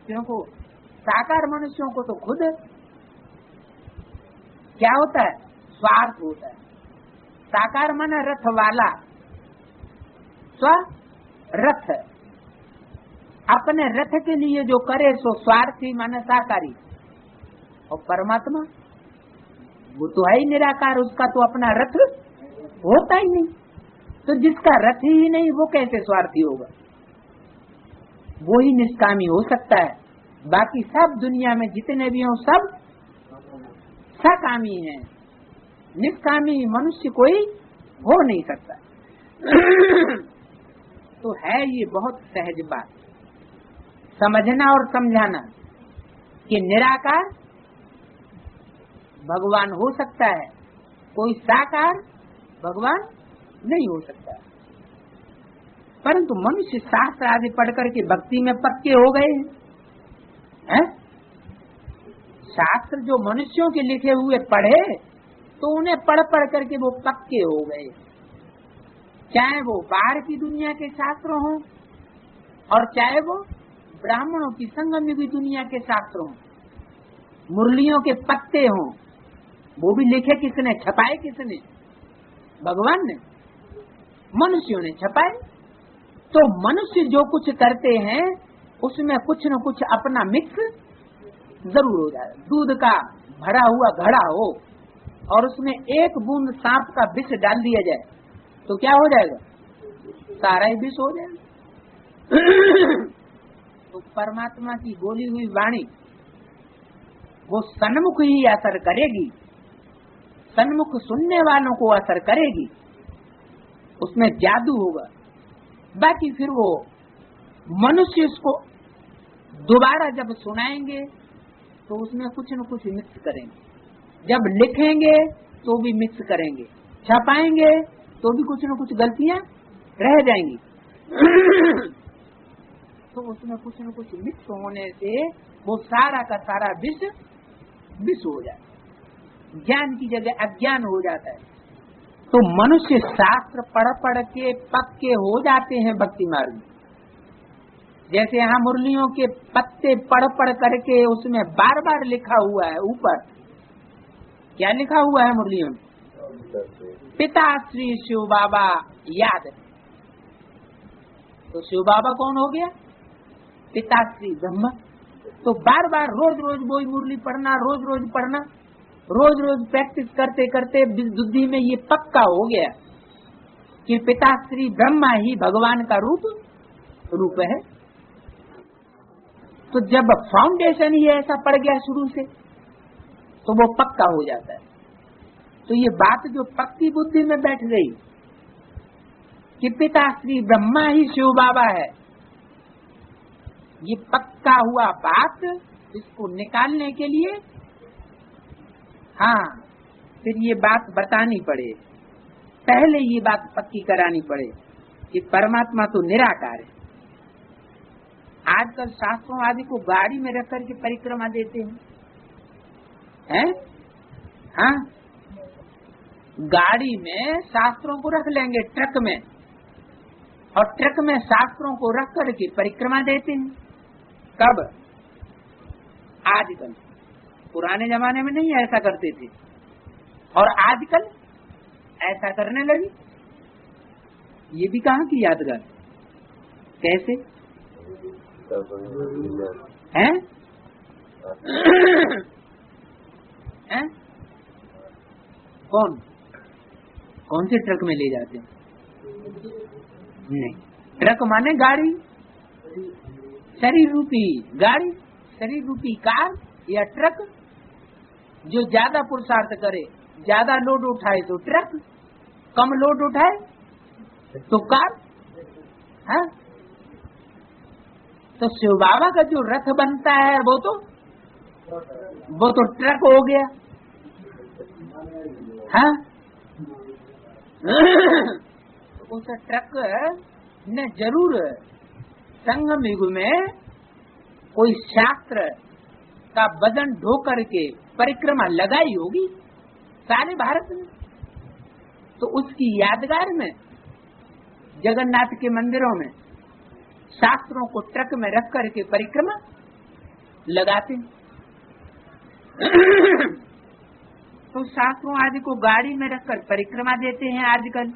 क्योंकि साकार मनुष्यों को तो खुद क्या होता है? स्वार्थ होता है। साकार माना रथ वाला, स्व रथ, अपने रथ के लिए जो करे सो स्वार्थी माना साकारी। और परमात्मा वो तो है ही निराकार, उसका तो अपना रथ होता ही नहीं। तो जिसका रथ ही नहीं वो कैसे स्वार्थी होगा? वो ही निष्कामी हो सकता है। बाकी सब दुनिया में जितने भी हों सब सकामी हैं। निष्कामी मनुष्य कोई हो नहीं सकता। तो है ये बहुत सहज बात समझना और समझाना कि निराकार भगवान हो सकता है, कोई साकार भगवान नहीं हो सकता। परंतु मनुष्य शास्त्र आदि पढ़ करके भक्ति में पक्के हो गए हैं। शास्त्र जो मनुष्यों के लिखे हुए पढ़े तो उन्हें पढ़ पढ़ करके वो पक्के हो गए, चाहे वो बाहर की दुनिया के शास्त्र हों और चाहे वो ब्राह्मणों की संगम युगी दुनिया के शास्त्र हों, मुरलियों के पत्ते हों, वो भी लिखे किसने, छपाए किसने? भगवान ने, मनुष्यों ने छपाए। तो मनुष्य जो कुछ करते हैं
उसमें कुछ न कुछ अपना मिक्स जरूर हो जाए। दूध का भरा हुआ घड़ा हो और उसमें एक बूंद सांप का विष डाल दिया जाए तो क्या हो जाएगा? सारा ही विष हो जाएगा। तो परमात्मा की बोली हुई वाणी वो सन्मुख ही असर करेगी, सन्मुख सुनने वालों को असर करेगी, उसमें जादू होगा। बाकी फिर वो मनुष्य इसको दोबारा जब सुनाएंगे तो उसमें कुछ न कुछ मिक्स करेंगे, जब लिखेंगे तो भी मिक्स करेंगे, छपाएंगे तो भी कुछ न कुछ गलतियां रह जाएंगी। तो उसमें कुछ न कुछ मिक्स होने से वो सारा का सारा विष हो जाता है, ज्ञान की जगह अज्ञान हो जाता है। तो मनुष्य शास्त्र पढ़ के पक्के हो जाते हैं भक्ति मार्ग में। जैसे यहाँ मुरलियों के पत्ते पढ़ करके उसमें बार बार लिखा हुआ है, ऊपर क्या लिखा हुआ है मुरलियों में? पिता श्री शिव बाबा याद। तो शिव बाबा कौन हो गया? पिता श्री ब्रह्म। तो बार बार रोज रोज वही मुरली पढ़ना, रोज रोज पढ़ना, रोज रोज प्रैक्टिस करते करते बुद्धि में ये पक्का हो गया कि पिता श्री ब्रह्मा ही भगवान का रूप है। तो जब फाउंडेशन ही ऐसा पड़ गया शुरू से तो वो पक्का हो जाता है। तो ये बात जो पक्की बुद्धि में बैठ गई कि पिता श्री ब्रह्मा ही शिव बाबा है, ये पक्का हुआ बात, इसको निकालने के लिए हाँ फिर ये बात बतानी पड़े, पहले ये बात पक्की करानी पड़े कि परमात्मा तो निराकार है। आजकल शास्त्रों आदि को गाड़ी में रख करके परिक्रमा देते हैं, हाँ गाड़ी में शास्त्रों को रख लेंगे ट्रक में, और ट्रक में शास्त्रों को रख करके परिक्रमा देते हैं। कब? आजकल। पुराने जमाने में नहीं ऐसा करते थे और आजकल ऐसा करने लगी। ये भी कहाँ की यादगार? कैसे हैं? हैं? कौन से ट्रक में ले जाते हैं? नहीं, ट्रक माने गाड़ी, शरीर रूपी गाड़ी, शरीर रूपी कार या ट्रक। जो ज्यादा पुरुषार्थ करे, ज्यादा लोड उठाए तो ट्रक, कम लोड उठाए तो कार। हाँ? तो शिव बाबा का जो रथ बनता है वो तो ट्रक हो गया। हाँ? उस ट्रक ने जरूर संगम युग में कोई शास्त्र का वजन ढो करके परिक्रमा लगाई होगी सारे भारत में। तो उसकी यादगार में जगन्नाथ के मंदिरों में शास्त्रों को ट्रक में रख करके परिक्रमा लगाते। तो शास्त्रों आदि को गाड़ी में रखकर परिक्रमा देते हैं आजकल।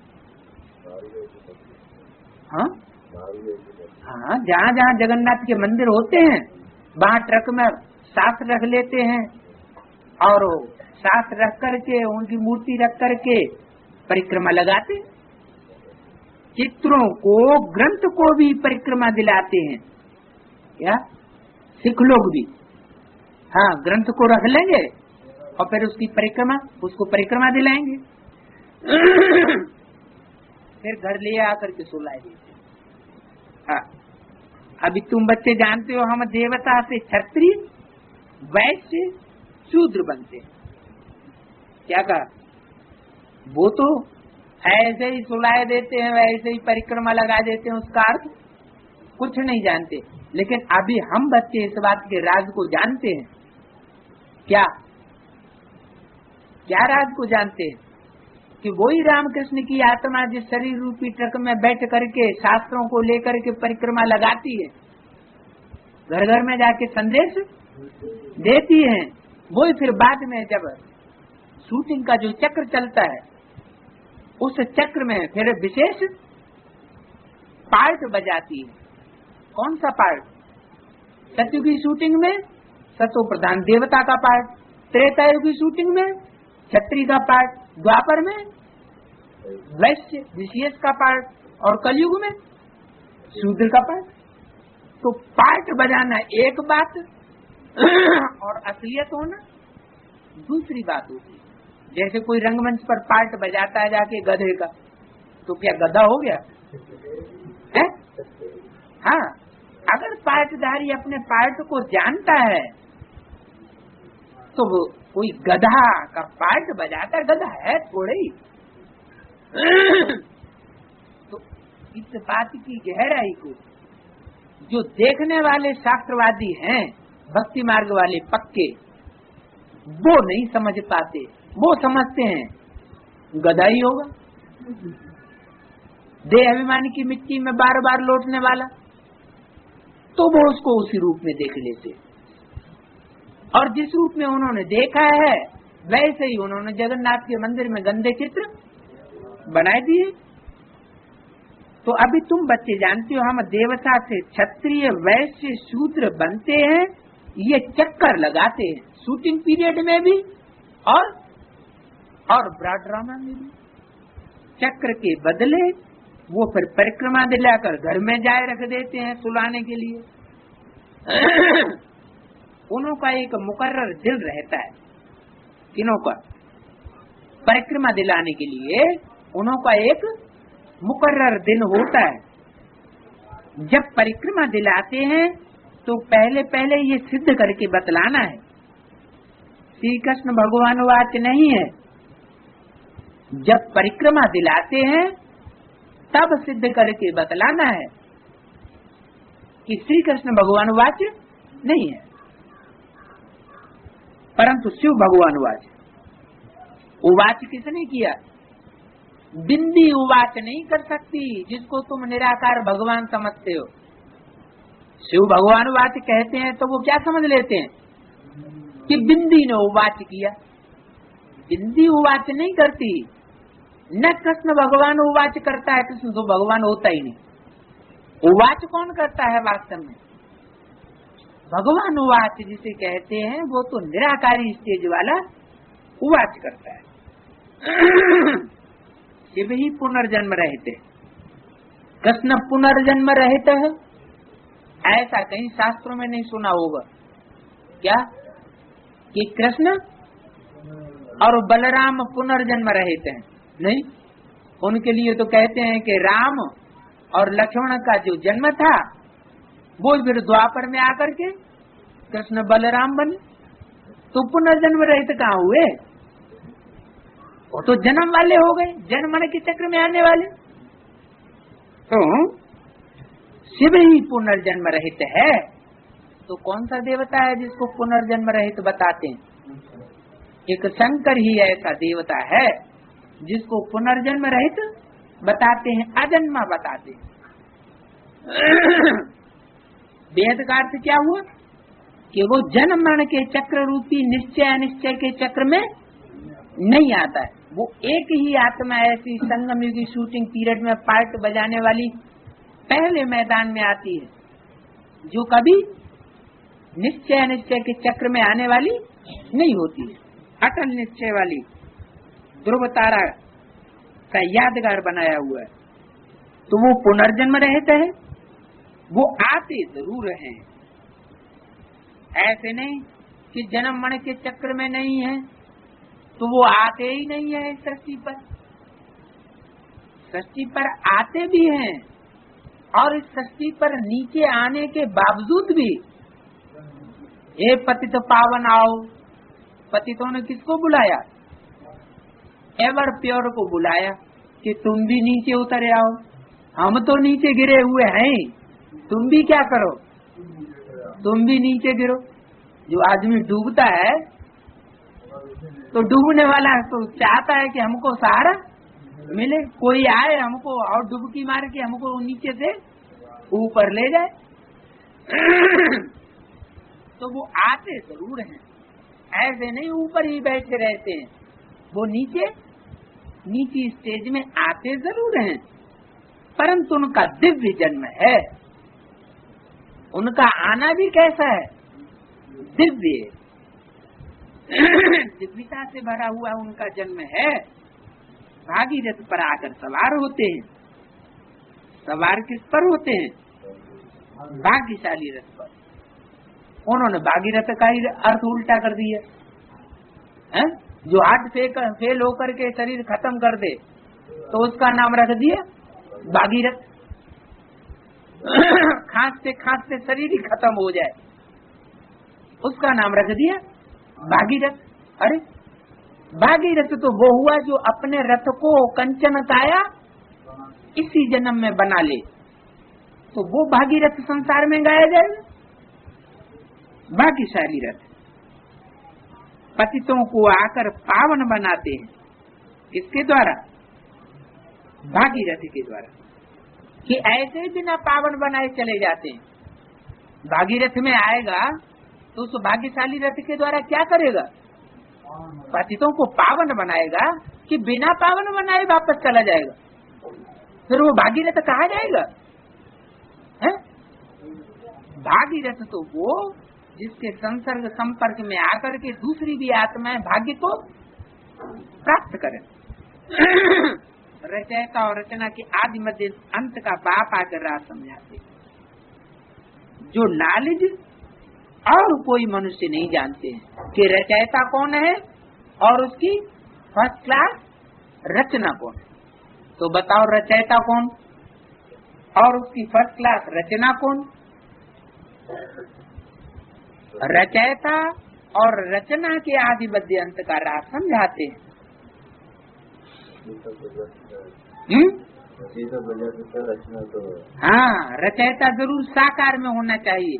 हाँ हाँ, जहाँ जहाँ जगन्नाथ के मंदिर होते हैं वहाँ ट्रक में शास्त्र रख लेते हैं और शास्त्र रख करके उनकी मूर्ति रख करके परिक्रमा लगाते। चित्रों को, ग्रंथ को भी परिक्रमा दिलाते हैं। क्या? सिख लोग भी हाँ ग्रंथ को रख लेंगे और फिर उसको परिक्रमा दिलाएंगे। फिर घर ले आकर के सुलाए देते। हाँ, अभी तुम बच्चे जानते हो हम देवता से क्षत्रिय, वैश्य, शूद्र बनते। क्या कहा? वो तो ऐसे ही सुलाए देते हैं, वैसे ही परिक्रमा लगा देते हैं, उसका अर्थ कुछ नहीं जानते। लेकिन अभी हम बच्चे इस बात के राज को जानते हैं। क्या राज को जानते हैं? कि वही रामकृष्ण की आत्मा जिस शरीर रूपी ट्रक में बैठ करके शास्त्रों को लेकर के परिक्रमा लगाती है, घर घर में जाके संदेश देती है, वही फिर बाद में जब शूटिंग का जो चक्र चलता है उस चक्र में फिर विशेष पार्ट बजाती है। कौन सा पार्ट? सतयुग की शूटिंग में सतो प्रधान देवता का पार्ट, त्रेतायुग की शूटिंग में क्षत्रिय का पार्ट, द्वापर में वैश्य विशेष का पार्ट और कलयुग में शूद्र का पार्ट। तो पार्ट बजाना एक बात और असलियत होना दूसरी बात होती है। जैसे कोई रंगमंच पर पार्ट बजाता है जाके गधे का, तो क्या गधा हो गया है? हाँ, अगर पार्टधारी अपने पार्ट को जानता है तो वो कोई गधा का पार्ट बजाता, गधा है थोड़े ही। तो इस बात की गहराई को जो देखने वाले शास्त्रवादी हैं, भक्ति मार्ग वाले पक्के, वो नहीं समझ पाते। वो समझते हैं गधा ही होगा, देह अभिमान की मिट्टी में बार बार लौटने वाला, तो वो उसको उसी रूप में देख लेते। और जिस रूप में उन्होंने देखा है वैसे ही उन्होंने जगन्नाथ के मंदिर में गंदे चित्र बनाए दिए। तो अभी तुम बच्चे जानते हो, हम देवता से क्षत्रिय वैश्य शूद्र बनते हैं, ये चक्कर लगाते हैं शूटिंग पीरियड में भी और ब्रॉड ड्रामा में भी। चक्र के बदले वो फिर परिक्रमा दिलाकर घर में जाए रख देते हैं सुलाने के लिए। उनका एक मुकर्रर दिन रहता है, किनों का परिक्रमा दिलाने के लिए उनका एक मुकर्रर दिन होता है। जब परिक्रमा दिलाते हैं तो पहले पहले ये सिद्ध करके बतलाना है। श्री कृष्ण भगवान वाच नहीं है, जब परिक्रमा दिलाते हैं तब सिद्ध करके बतलाना है कि श्री कृष्ण भगवान वाच नहीं है, परंतु शिव भगवान वाच। उवाच किसने किया? बिंदी उवाच नहीं कर सकती जिसको तुम निराकार भगवान समझते हो। शिव भगवान वाच कहते हैं तो वो क्या समझ लेते हैं कि बिंदी ने उवाच किया। बिंदी उवाच नहीं करती, न कृष्ण भगवान उवाच करता है, कृष्ण तो भगवान होता ही नहीं। उवाच कौन करता है वास्तव में? भगवान उवाच जिसे कहते हैं वो तो निराकारी स्टेज वाला उवाच करता है। शिव ही पुनर्जन्म रहते, कृष्ण पुनर्जन्म रहते है, ऐसा कहीं शास्त्रों में नहीं सुना होगा क्या कि कृष्ण और बलराम पुनर्जन्म रहते हैं? नहीं, उनके लिए तो कहते हैं कि राम और लक्ष्मण का जो जन्म था वो फिर द्वापर में आकर के कृष्ण बलराम बने, तो पुनर्जन्म रहित कहाँ हुए? वो तो जन्म वाले हो गए, जन्म मरण के चक्र में आने वाले। तो शिव ही पुनर्जन्म रहित है, तो कौन सा देवता है जिसको पुनर्जन्म रहित बताते हैं? एक शंकर ही ऐसा देवता है जिसको पुनर्जन्म रहित बताते हैं, अजन्मा बताते हैं। वेद का अर्थ क्या हुआ कि वो जन्म मरण के चक्र रूपी निश्चय अनिश्चय के चक्र में नहीं आता है। वो एक ही आत्मा ऐसी संगम युग की शूटिंग पीरियड में पार्ट बजाने वाली पहले मैदान में आती है जो कभी निश्चय अनिश्चय के चक्र में आने वाली नहीं होती है। अटल निश्चय वाली ध्रुव तारा का यादगार बनाया हुआ है। तो वो पुनर्जन्म रहते हैं, वो आते जरूर हैं, ऐसे नहीं कि जन्म मरण के चक्र में नहीं है तो वो आते ही नहीं है इस सृष्टि पर। सृष्टि पर आते भी हैं और इस सृष्टि पर नीचे आने के बावजूद भी हे पतित पावन आओ। पतितों ने किसको बुलाया? एवर प्योर को बुलाया कि तुम भी नीचे उतर आओ, हम तो नीचे गिरे हुए हैं, तुम भी क्या करो, तुम भी नीचे गिरो। जो आदमी डूबता है तो डूबने वाला तो चाहता है कि हमको सहारा मिले, कोई आए हमको और डुबकी मार के हमको नीचे से ऊपर ले जाए। तो वो आते जरूर हैं, ऐसे नहीं ऊपर ही बैठे रहते हैं, वो नीचे स्टेज में आते जरूर हैं, परंतु उनका दिव्य जन्म है। उनका आना भी कैसा है? दिव्य, दिव्यता से भरा हुआ उनका जन्म है। भागीरथ पर आकर सवार होते हैं। सवार किस पर होते हैं? भाग्यशाली रथ पर। उन्होंने भागीरथ का ही अर्थ उल्टा कर दिया है? जो हार्ट फेल होकर के शरीर खत्म कर दे तो उसका नाम रख दिया भागीरथ। खांसते खांसते शरीर ही खत्म हो जाए उसका नाम रख दिया भागीरथ। अरे भागीरथ तो वो हुआ जो अपने रथ को कंचन काया इसी जन्म में बना ले, तो वो भागीरथ संसार में गाया जाएगा। भाग्यशाली रथ पतितों को आकर पावन बनाते हैं। किसके द्वारा? भागीरथ के द्वारा। कि ऐसे बिना पावन बनाए चले जाते हैं। भागीरथ में आएगा तो उस भाग्यशाली रथ के द्वारा क्या करेगा? पतितों को पावन बनाएगा कि बिना पावन बनाए वापस चला जाएगा? फिर वो भागीरथ कहा जाएगा? है? भागीरथ तो वो जिसके संसर्ग संपर्क में आकर के दूसरी भी आत्माएं भाग्य को प्राप्त करें। रचयिता और रचना के आदि मध्य अंत का बाप आकर राज समझाते। जो नॉलेज और कोई मनुष्य नहीं जानते हैं कि रचयिता कौन है और उसकी फर्स्ट क्लास रचना कौन है। तो बताओ रचयिता कौन और उसकी फर्स्ट क्लास रचना कौन? रचयिता और रचना के आदि मध्य अंत का राज समझाते हैं। हाँ, रचयिता जरूर साकार में होना चाहिए।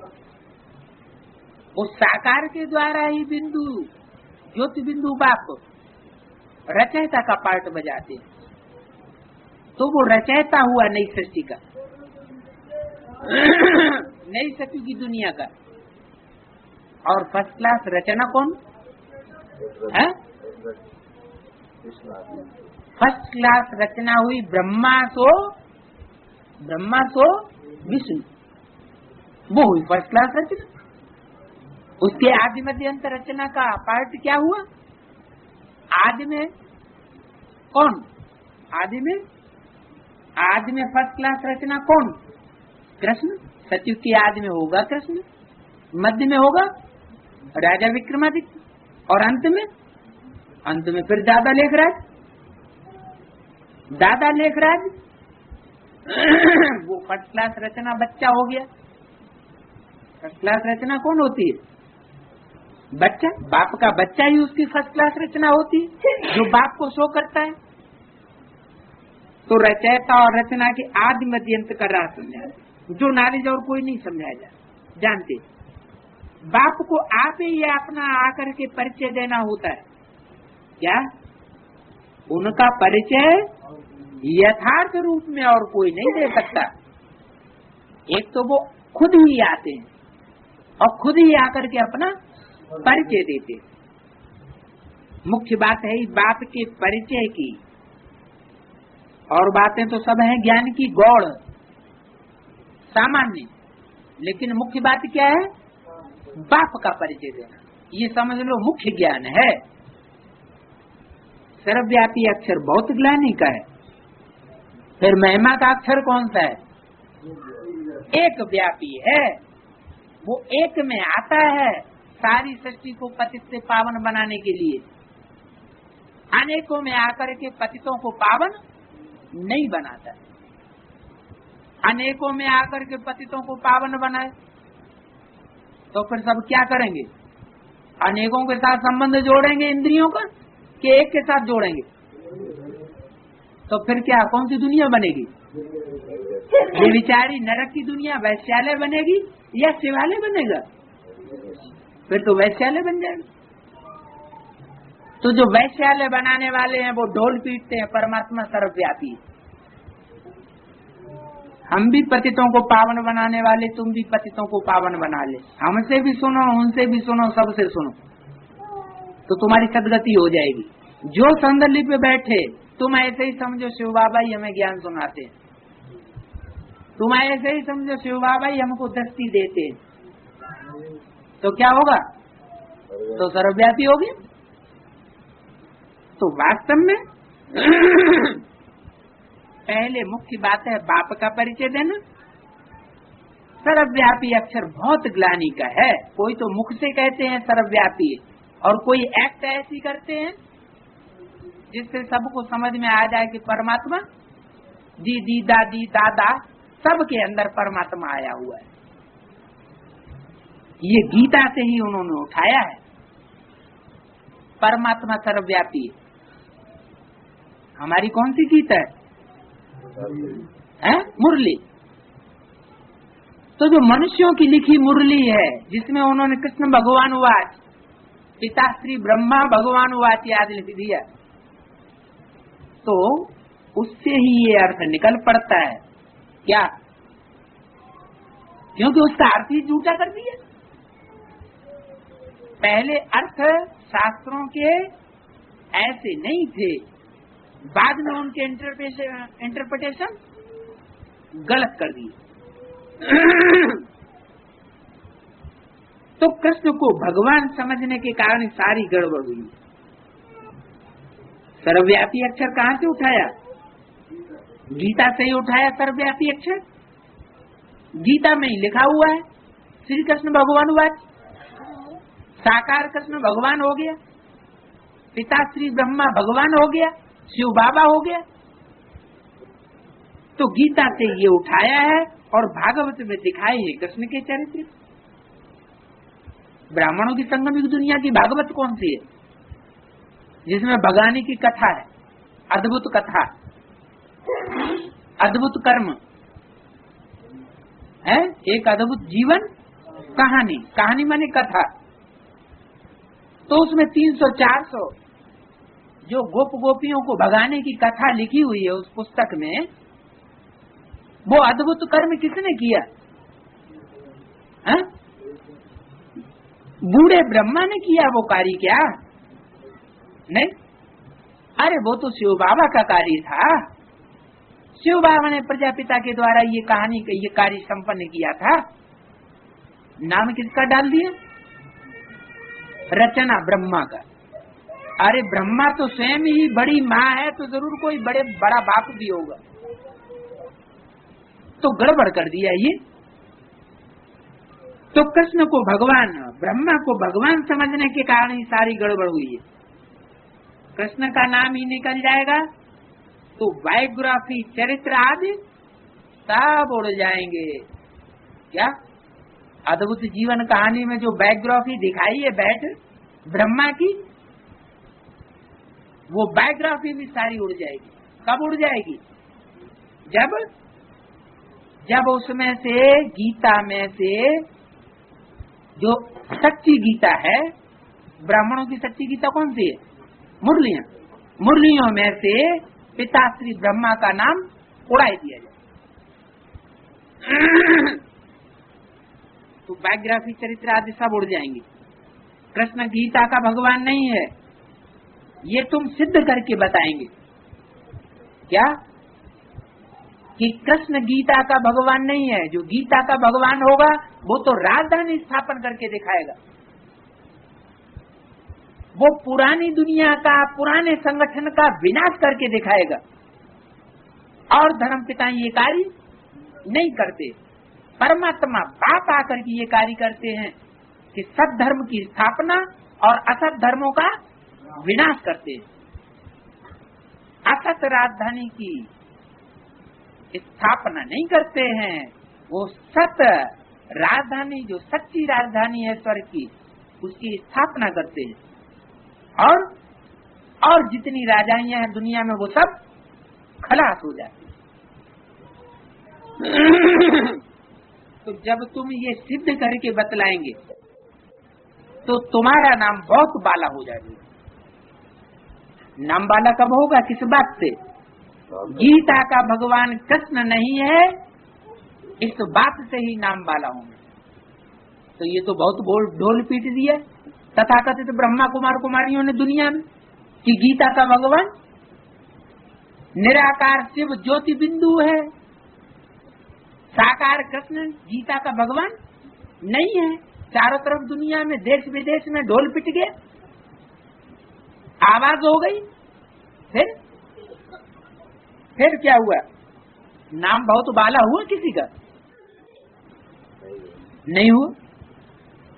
उस साकार के द्वारा ही बिंदु ज्योति बिंदु बाप रचयिता का पार्ट बजाते हैं। तो वो रचयिता हुआ नई सृष्टि का, नई सृष्टि की दुनिया का। और फर्स्ट क्लास रचना कौन है? फर्स्ट क्लास रचना हुई ब्रह्मा सो विष्णु, वो हुई फर्स्ट क्लास रचना। उसके आदि मध्य अंत रचना का पार्ट क्या हुआ? आदि में कौन? आदि में फर्स्ट क्लास रचना कौन? कृष्ण। सचिव की आदि में होगा कृष्ण, मध्य में होगा राजा विक्रमादित्य और अंत में फिर दादा लेखराज। वो फर्स्ट क्लास रचना बच्चा हो गया। फर्स्ट क्लास रचना कौन होती है? बच्चा। बाप का बच्चा ही उसकी फर्स्ट क्लास रचना होती है, जो बाप को शो करता है। तो रचयिता और रचना के आदि मध्य अंत का राज समझा, जो नॉलेज और कोई नहीं समझाया जानते। बाप को आप ही अपना आकर के परिचय देना होता है। क्या? उनका परिचय यथार्थ रूप में और कोई नहीं दे सकता। एक तो वो खुद ही आते हैं और खुद ही आकर के अपना परिचय देते। मुख्य बात है बाप के परिचय की, और बातें तो सब हैं ज्ञान की गौड़ सामान्य, लेकिन मुख्य बात क्या है? बाप का परिचय देना। ये समझ लो मुख्य ज्ञान है। सर्वव्यापी अक्षर बहुत ज्ञानी का है। फिर महिमा का अक्षर कौन सा है? एक व्यापी है। वो एक में आता है सारी सृष्टि को पतित से पावन बनाने के लिए। अनेकों में आकर के पतितों को पावन नहीं बनाता। अनेकों में आकर के पतितों को पावन बनाए तो फिर सब क्या करेंगे? अनेकों के साथ संबंध जोड़ेंगे इंद्रियों का कि एक के साथ जोड़ेंगे? तो फिर क्या कौन सी दुनिया बनेगी? ये विचारी नरक की दुनिया वैश्यालय बनेगी या शिवालय बनेगा? फिर तो वैश्यालय बन जाएगा। तो जो वैश्यालय बनाने वाले हैं वो ढोल पीटते हैं परमात्मा सर्वव्यापी। हम भी पतितों को पावन बनाने वाले, तुम भी पतितों को पावन बना ले। हमसे भी सुनो, उनसे भी सुनो, सबसे सुनो, तो तुम्हारी सदगति हो जाएगी। जो संदली पे बैठे तुम ऐसे ही समझो शिव बाबा ही हमें ज्ञान सुनाते हैं। तुम ऐसे ही समझो शिव बाबा ही हमको दस्ती देते, तो क्या होगा? तो सर्वव्यापी होगी। तो वास्तव में पहले मुख्य बात है बाप का परिचय देना। सर्वव्यापी अक्षर बहुत ग्लानि का है। कोई तो मुख से कहते हैं सर्वव्यापी, और कोई एक्ट ऐसी करते हैं जिससे सबको समझ में आ जाए कि परमात्मा दीदी दादी दादा सबके अंदर परमात्मा आया हुआ है। ये गीता से ही उन्होंने उठाया है। परमात्मा सर्वव्यापी। हमारी कौन सी गीता है? मुरली। तो जो मनुष्यों की लिखी मुरली है, जिसमें उन्होंने कृष्ण भगवान वाच, पिता श्री ब्रह्मा भगवान वाच याद लिख दिया, तो उससे ही ये अर्थ निकल पड़ता है। क्या? क्योंकि उसका अर्थ ही झूठा कर दिया। पहले अर्थ शास्त्रों के ऐसे नहीं थे, बाद में उनके इंटरप्रिटेशन गलत कर दिए। तो कृष्ण को भगवान समझने के कारण सारी गड़बड़ हुई। सर्वव्यापी अक्षर कहाँ से उठाया? गीता से ही उठाया सर्वव्यापी अक्षर। गीता में ही लिखा हुआ है श्री कृष्ण भगवान वाच। साकार कृष्ण भगवान हो गया, पिता श्री ब्रह्मा भगवान हो गया, शिव बाबा हो गया। तो गीता से ये उठाया है और भागवत में दिखाई है कृष्ण के चरित्र। ब्राह्मणों की संगमिक दुनिया की भागवत कौन सी है? जिसमें भगानी की कथा है, अद्भुत कथा, अद्भुत कर्म है, एक अद्भुत जीवन कहानी। कहानी माने कथा। तो उसमें 300-400 जो गोप गोपियों को भगाने की कथा लिखी हुई है उस पुस्तक में, वो अद्भुत कर्म किसने किया? बूढ़े ब्रह्मा ने किया वो कार्य? क्या नहीं, अरे वो तो शिव बाबा का कार्य था। शिव बाबा ने प्रजापिता के द्वारा ये कहानी का ये कार्य संपन्न किया था। नाम किसका डाल दिया? रचना ब्रह्मा का। अरे ब्रह्मा तो स्वयं ही बड़ी माँ है, तो जरूर कोई बड़ा बाप भी होगा। तो गड़बड़ कर दिया ये। तो कृष्ण को भगवान, ब्रह्मा को भगवान समझने के कारण ही सारी गड़बड़ हुई है। कृष्ण का नाम ही निकल जाएगा तो बायोग्राफी, चरित्र आदि सब उड़ जाएंगे। क्या? अद्भुत जीवन कहानी में जो बायोग्राफी दिखाई है बैठ ब्रह्मा की, वो बायोग्राफी भी सारी उड़ जाएगी। कब उड़ जाएगी? जब उसमें से गीता में से जो सच्ची गीता है, ब्राह्मणों की सच्ची गीता कौन सी है? मुरलियां। मुरलियों में से पिता श्री ब्रह्मा का नाम उड़ाई दिया जाए तो बायोग्राफी, चरित्र आदि सब उड़ जाएंगे। कृष्ण गीता का भगवान नहीं है, ये तुम सिद्ध करके बताएंगे। क्या? कि कृष्ण गीता का भगवान नहीं है। जो गीता का भगवान होगा वो तो राजधानी स्थापन करके दिखाएगा। वो पुरानी दुनिया का, पुराने संगठन का विनाश करके दिखाएगा। और धर्मपिता ये कार्य नहीं करते। परमात्मा बाप आकर के ये कार्य करते हैं कि सत धर्म की स्थापना और असत धर्मों का विनाश करते हैं। असत राजधानी की स्थापना नहीं करते हैं, वो सत राजधानी, जो सच्ची राजधानी है स्वर्ग की, उसकी स्थापना करते हैं। और जितनी राजाइयां हैं दुनिया में वो सब खलास हो जाती। तो जब तुम ये सिद्ध करके बतलाएंगे तो तुम्हारा नाम बहुत बाला हो जाएगा। नाम बाला कब होगा? किस बात से? गीता का भगवान कृष्ण नहीं है, इस बात से ही नाम बाला होंगे। तो ये तो बहुत ढोल पीट दिया तथाकथित ब्रह्मा कुमार कुमारियों ने दुनिया में कि गीता का भगवान निराकार शिव ज्योति बिंदु है, साकार कृष्ण गीता का भगवान नहीं है। चारों तरफ दुनिया में देश विदेश में ढोल पिट गए, आवाज हो गई, फिर क्या हुआ? नाम बहुत बाला हुआ किसी का? नहीं हुआ,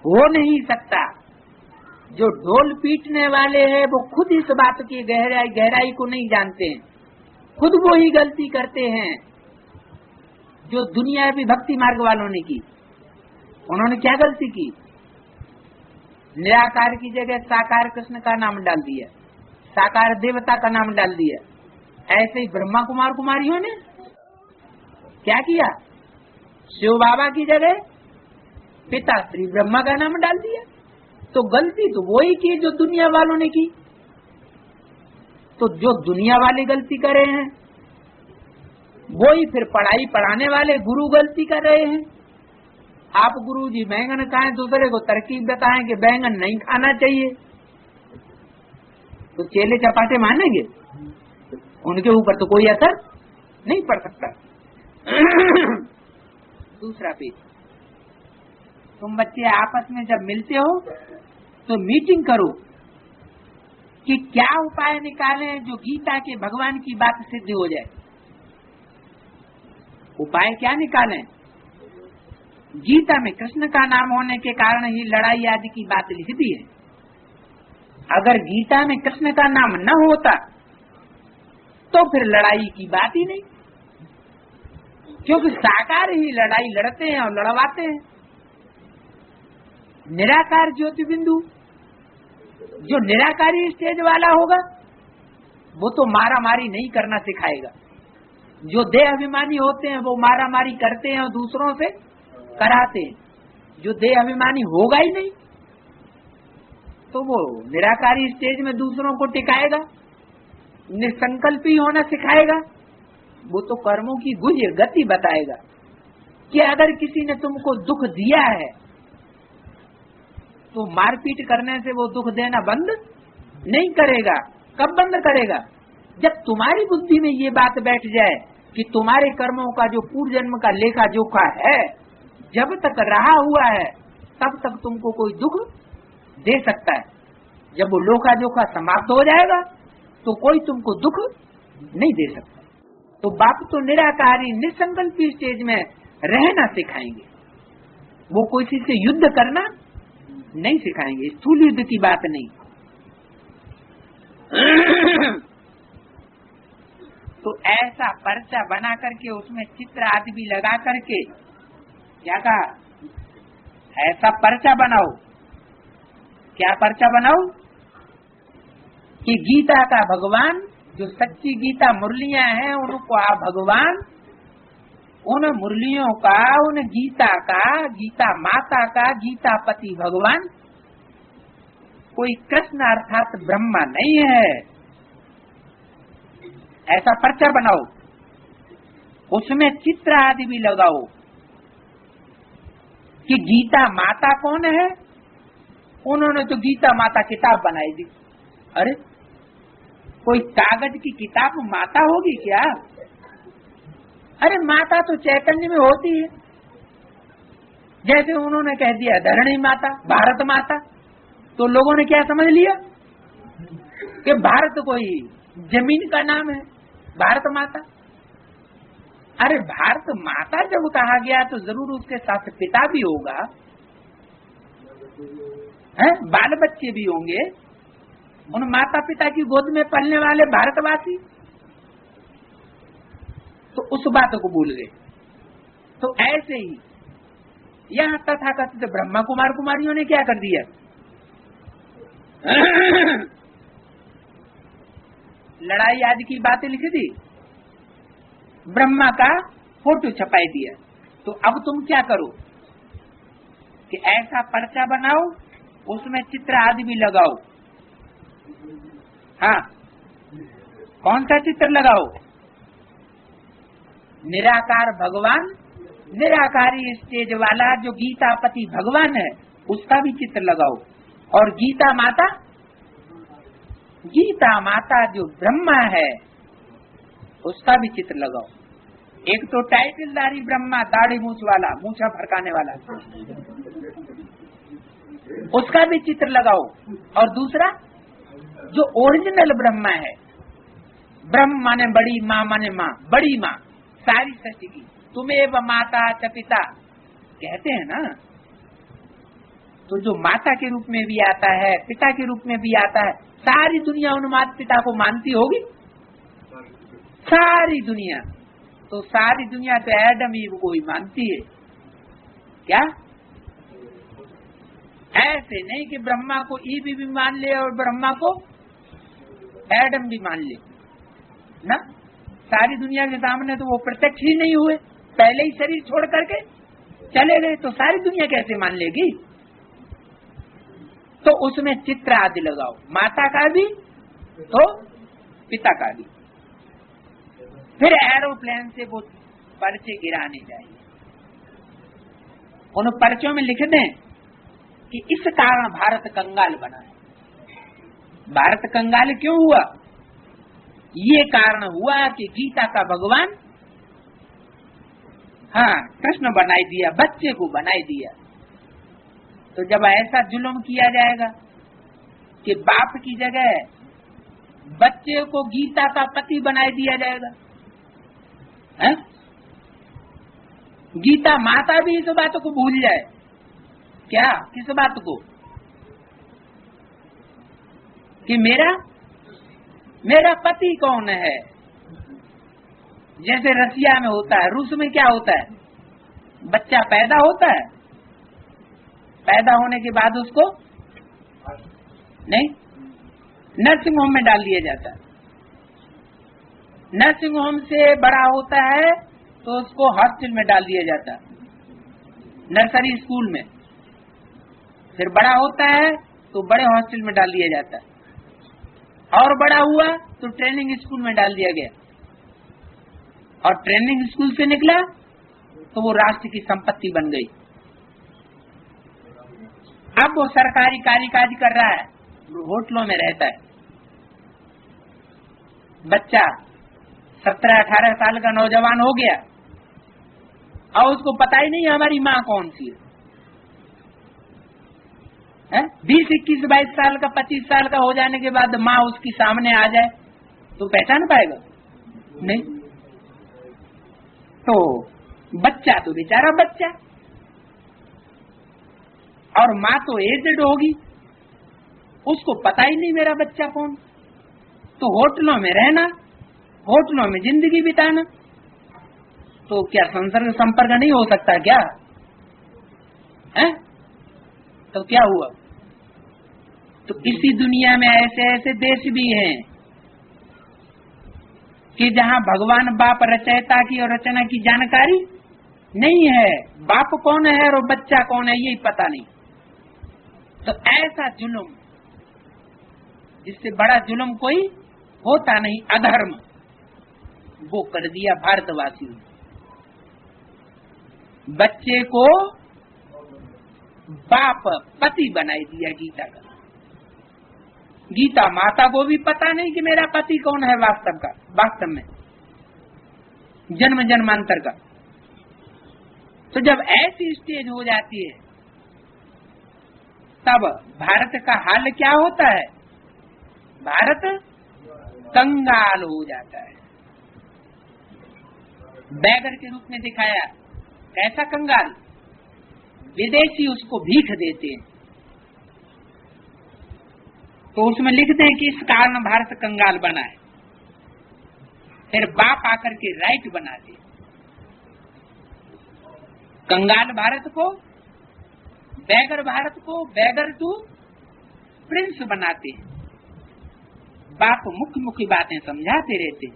हो नहीं सकता। जो ढोल पीटने वाले हैं वो खुद इस बात की गहराई को नहीं जानते हैं, खुद वो ही गलती करते हैं जो दुनियावी भक्ति मार्ग वालों ने की। उन्होंने क्या गलती की? निराकार की जगह साकार कृष्ण का नाम डाल दिया, साकार देवता का नाम डाल दिया। ऐसे ही ब्रह्मा कुमार कुमारियों ने क्या किया? शिव बाबा की जगह पिता श्री ब्रह्मा का नाम डाल दिया। तो गलती तो वही की जो दुनिया वालों ने की। तो जो दुनिया वाले गलती कर रहे हैं वही फिर पढ़ाई पढ़ाने वाले गुरु गलती कर रहे हैं। आप गुरु जी बैंगन खाएं, दूसरे को तरकीब बताएं कि बैंगन नहीं खाना चाहिए, तो चेले चपाटे मानेंगे? उनके ऊपर तो कोई असर नहीं पड़ सकता। दूसरा पेज, तुम बच्चे आपस में जब मिलते हो तो मीटिंग करो कि क्या उपाय निकालें जो गीता के भगवान की बात सिद्ध हो जाए। उपाय क्या निकालें? गीता में कृष्ण का नाम होने के कारण ही लड़ाई आदि की बात लिख दी है। अगर गीता में कृष्ण का नाम न होता तो फिर लड़ाई की बात ही नहीं, क्योंकि साकार ही लड़ाई लड़ते हैं और लड़वाते हैं। निराकार ज्योति बिंदु जो निराकारी स्टेज वाला होगा वो तो मारा मारी नहीं करना सिखाएगा। जो देह अभिमानी होते हैं वो मारा मारी करते हैं और दूसरों से कराते हैं। जो देह अभिमानी होगा ही नहीं तो वो निराकारी स्टेज में दूसरों को टिकाएगा, निसंकल्पी होना सिखाएगा। वो तो कर्मों की गुह्य गति बताएगा कि अगर किसी ने तुमको दुख दिया है तो मारपीट करने से वो दुख देना बंद नहीं करेगा। कब बंद करेगा? जब तुम्हारी बुद्धि में ये बात बैठ जाए कि तुम्हारे कर्मों का जो पूर्व जन्म का लेखा जोखा है जब तक रहा हुआ है तब तक तुमको कोई दुख दे सकता है। जब वो लेखा जोखा समाप्त हो जाएगा तो कोई तुमको दुख नहीं दे सकता। तो बाप तो निराकारी निसंकल्पी स्टेज में रहना सिखाएंगे, वो किसी से युद्ध करना नहीं सिखाएंगे। स्थूल युद्ध की बात नहीं। तो ऐसा पर्चा बना करके उसमें चित्र आदि भी लगा करके क्या कहा? ऐसा पर्चा बनाओ। क्या पर्चा बनाओ? कि गीता का भगवान, जो सच्ची गीता मुरलियां हैं उनको आप भगवान, उन मुरलियों का, उन गीता का, गीता माता का, गीता पति भगवान कोई कृष्ण अर्थात ब्रह्मा नहीं है। ऐसा पर्चा बनाओ, उसमें चित्र आदि भी लगाओ कि गीता माता कौन है। उन्होंने तो गीता माता किताब बनाई दी। अरे कोई कागज की किताब माता होगी क्या? अरे माता तो चैतन्य में होती है। जैसे उन्होंने कह दिया धरणी माता, भारत माता, तो लोगों ने क्या समझ लिया कि भारत कोई जमीन का नाम है, भारत माता। अरे भारत माता जब कहा गया तो जरूर उसके साथ पिता भी होगा, है, बाल बच्चे भी होंगे, उन माता पिता की गोद में पलने वाले भारतवासी। तो उस बात को भूल गए। तो ऐसे ही यहाँ तथाकथित ब्रह्मा कुमार कुमारियों ने क्या कर दिया? लड़ाई आदि की बातें लिख दी, ब्रह्मा का फोटो छपाई दिया। तो अब तुम क्या करो कि ऐसा पर्चा बनाओ, उसमें चित्र आदि भी लगाओ। हाँ, कौन सा चित्र लगाओ? निराकार भगवान, निराकारी स्टेज वाला जो गीता पति भगवान है उसका भी चित्र लगाओ। और गीता माता, गीता माता जो ब्रह्मा है उसका भी चित्र लगाओ।
एक तो टाइटलदारी ब्रह्मा, दाढ़ी मूछ वाला, मूछा भड़काने वाला, उसका भी चित्र लगाओ। और दूसरा जो ओरिजिनल ब्रह्मा है, ब्रह्म माने बड़ी, माँ माने माँ, बड़ी माँ सारी सृष्टि की, तुम्हें माता च पिता कहते हैं ना, तो जो माता के रूप में भी आता है, पिता के रूप में भी आता है, सारी दुनिया उन माता पिता को मानती होगी, सारी दुनिया। तो सारी दुनिया तो एडम ईव को ही मानती है क्या? ऐसे नहीं कि ब्रह्मा को ईव भी मान ले और ब्रह्मा को एडम भी मान ले ना। सारी दुनिया के सामने तो वो प्रत्यक्ष ही नहीं हुए, पहले ही शरीर छोड़ करके चले गए, तो सारी दुनिया कैसे मान लेगी? तो उसमें चित्र आदि लगाओ, माता का भी तो पिता का भी। फिर एरोप्लेन से वो पर्चे गिराने चाहिए, उन पर्चों में लिख दें कि इस कारण भारत कंगाल बना है। भारत कंगाल क्यों हुआ? ये कारण हुआ कि गीता का भगवान कृष्ण बनाई दिया, बच्चे को बनाई दिया। तो जब ऐसा जुल्म किया जाएगा कि बाप की जगह बच्चे को गीता का पति बनाई दिया जाएगा, है? गीता माता भी इस बात को भूल जाए क्या? किस बात को? कि मेरा पति कौन है। जैसे रसिया में होता है, रूस में क्या होता है, बच्चा पैदा होता है, पैदा होने के बाद उसको नहीं नर्सिंग होम में डाल दिया जाता है, नर्सिंग होम से बड़ा होता है तो उसको हॉस्टल में डाल दिया जाता है, नर्सरी स्कूल में। फिर बड़ा होता है तो बड़े हॉस्टल में डाल दिया जाता है, और बड़ा हुआ तो ट्रेनिंग स्कूल में डाल दिया गया, और ट्रेनिंग स्कूल से निकला तो वो राष्ट्र की संपत्ति बन गई। अब वो सरकारी काज कर रहा है, होटलों में रहता है। बच्चा 17-18 साल का नौजवान हो गया और उसको पता ही नहीं हमारी माँ कौन सी है। 20, 21, 22 साल का, 25 साल का हो जाने के बाद माँ उसकी सामने आ जाए तो पहचान पाएगा नहीं। तो बच्चा तो बेचारा बच्चा, और माँ तो एजेड होगी, उसको पता ही नहीं मेरा बच्चा कौन। तो होटलों में रहना, होटलों में जिंदगी बिताना, तो क्या संसर्ग संपर्क नहीं हो सकता क्या है? तो क्या हुआ? तो इसी दुनिया में ऐसे ऐसे देश भी हैं कि जहाँ भगवान बाप रचयिता की और रचना की जानकारी नहीं है, बाप कौन है और बच्चा कौन है यही पता नहीं। तो ऐसा जुल्म, जिससे बड़ा जुल्म कोई होता नहीं, अधर्म, वो कर दिया भारतवासियों ने। बच्चे को बाप पति बनाई दिया गीता का। गीता माता को भी पता नहीं कि मेरा पति कौन है वास्तव में जन्म जन्मांतर का। तो जब ऐसी स्टेज हो जाती है तब भारत का हाल क्या होता है? भारत कंगाल हो जाता है, बैगर के रूप में दिखाया। कैसा कंगाल? विदेशी उसको भीख देते हैं, तो उसमें लिखते हैं कि इस कारण भारत कंगाल बना है। फिर बाप आकर के राइट बनाते, कंगाल भारत को, बैगर भारत को बैगर टू प्रिंस बनाते हैं। बाप मुख्य मुख्य बातें समझाते रहते।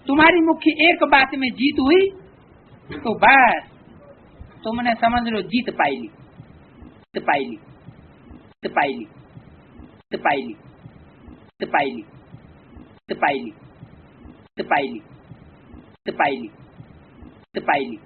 तुम्हारी मुख्य एक बात में जीत हुई तो बस तुमने समझ लो जीत पाई ली, पाई ली, पाई ली, पाई ली, पाई ली, पाई ली, पाई ली, पाई ली, पाई ली।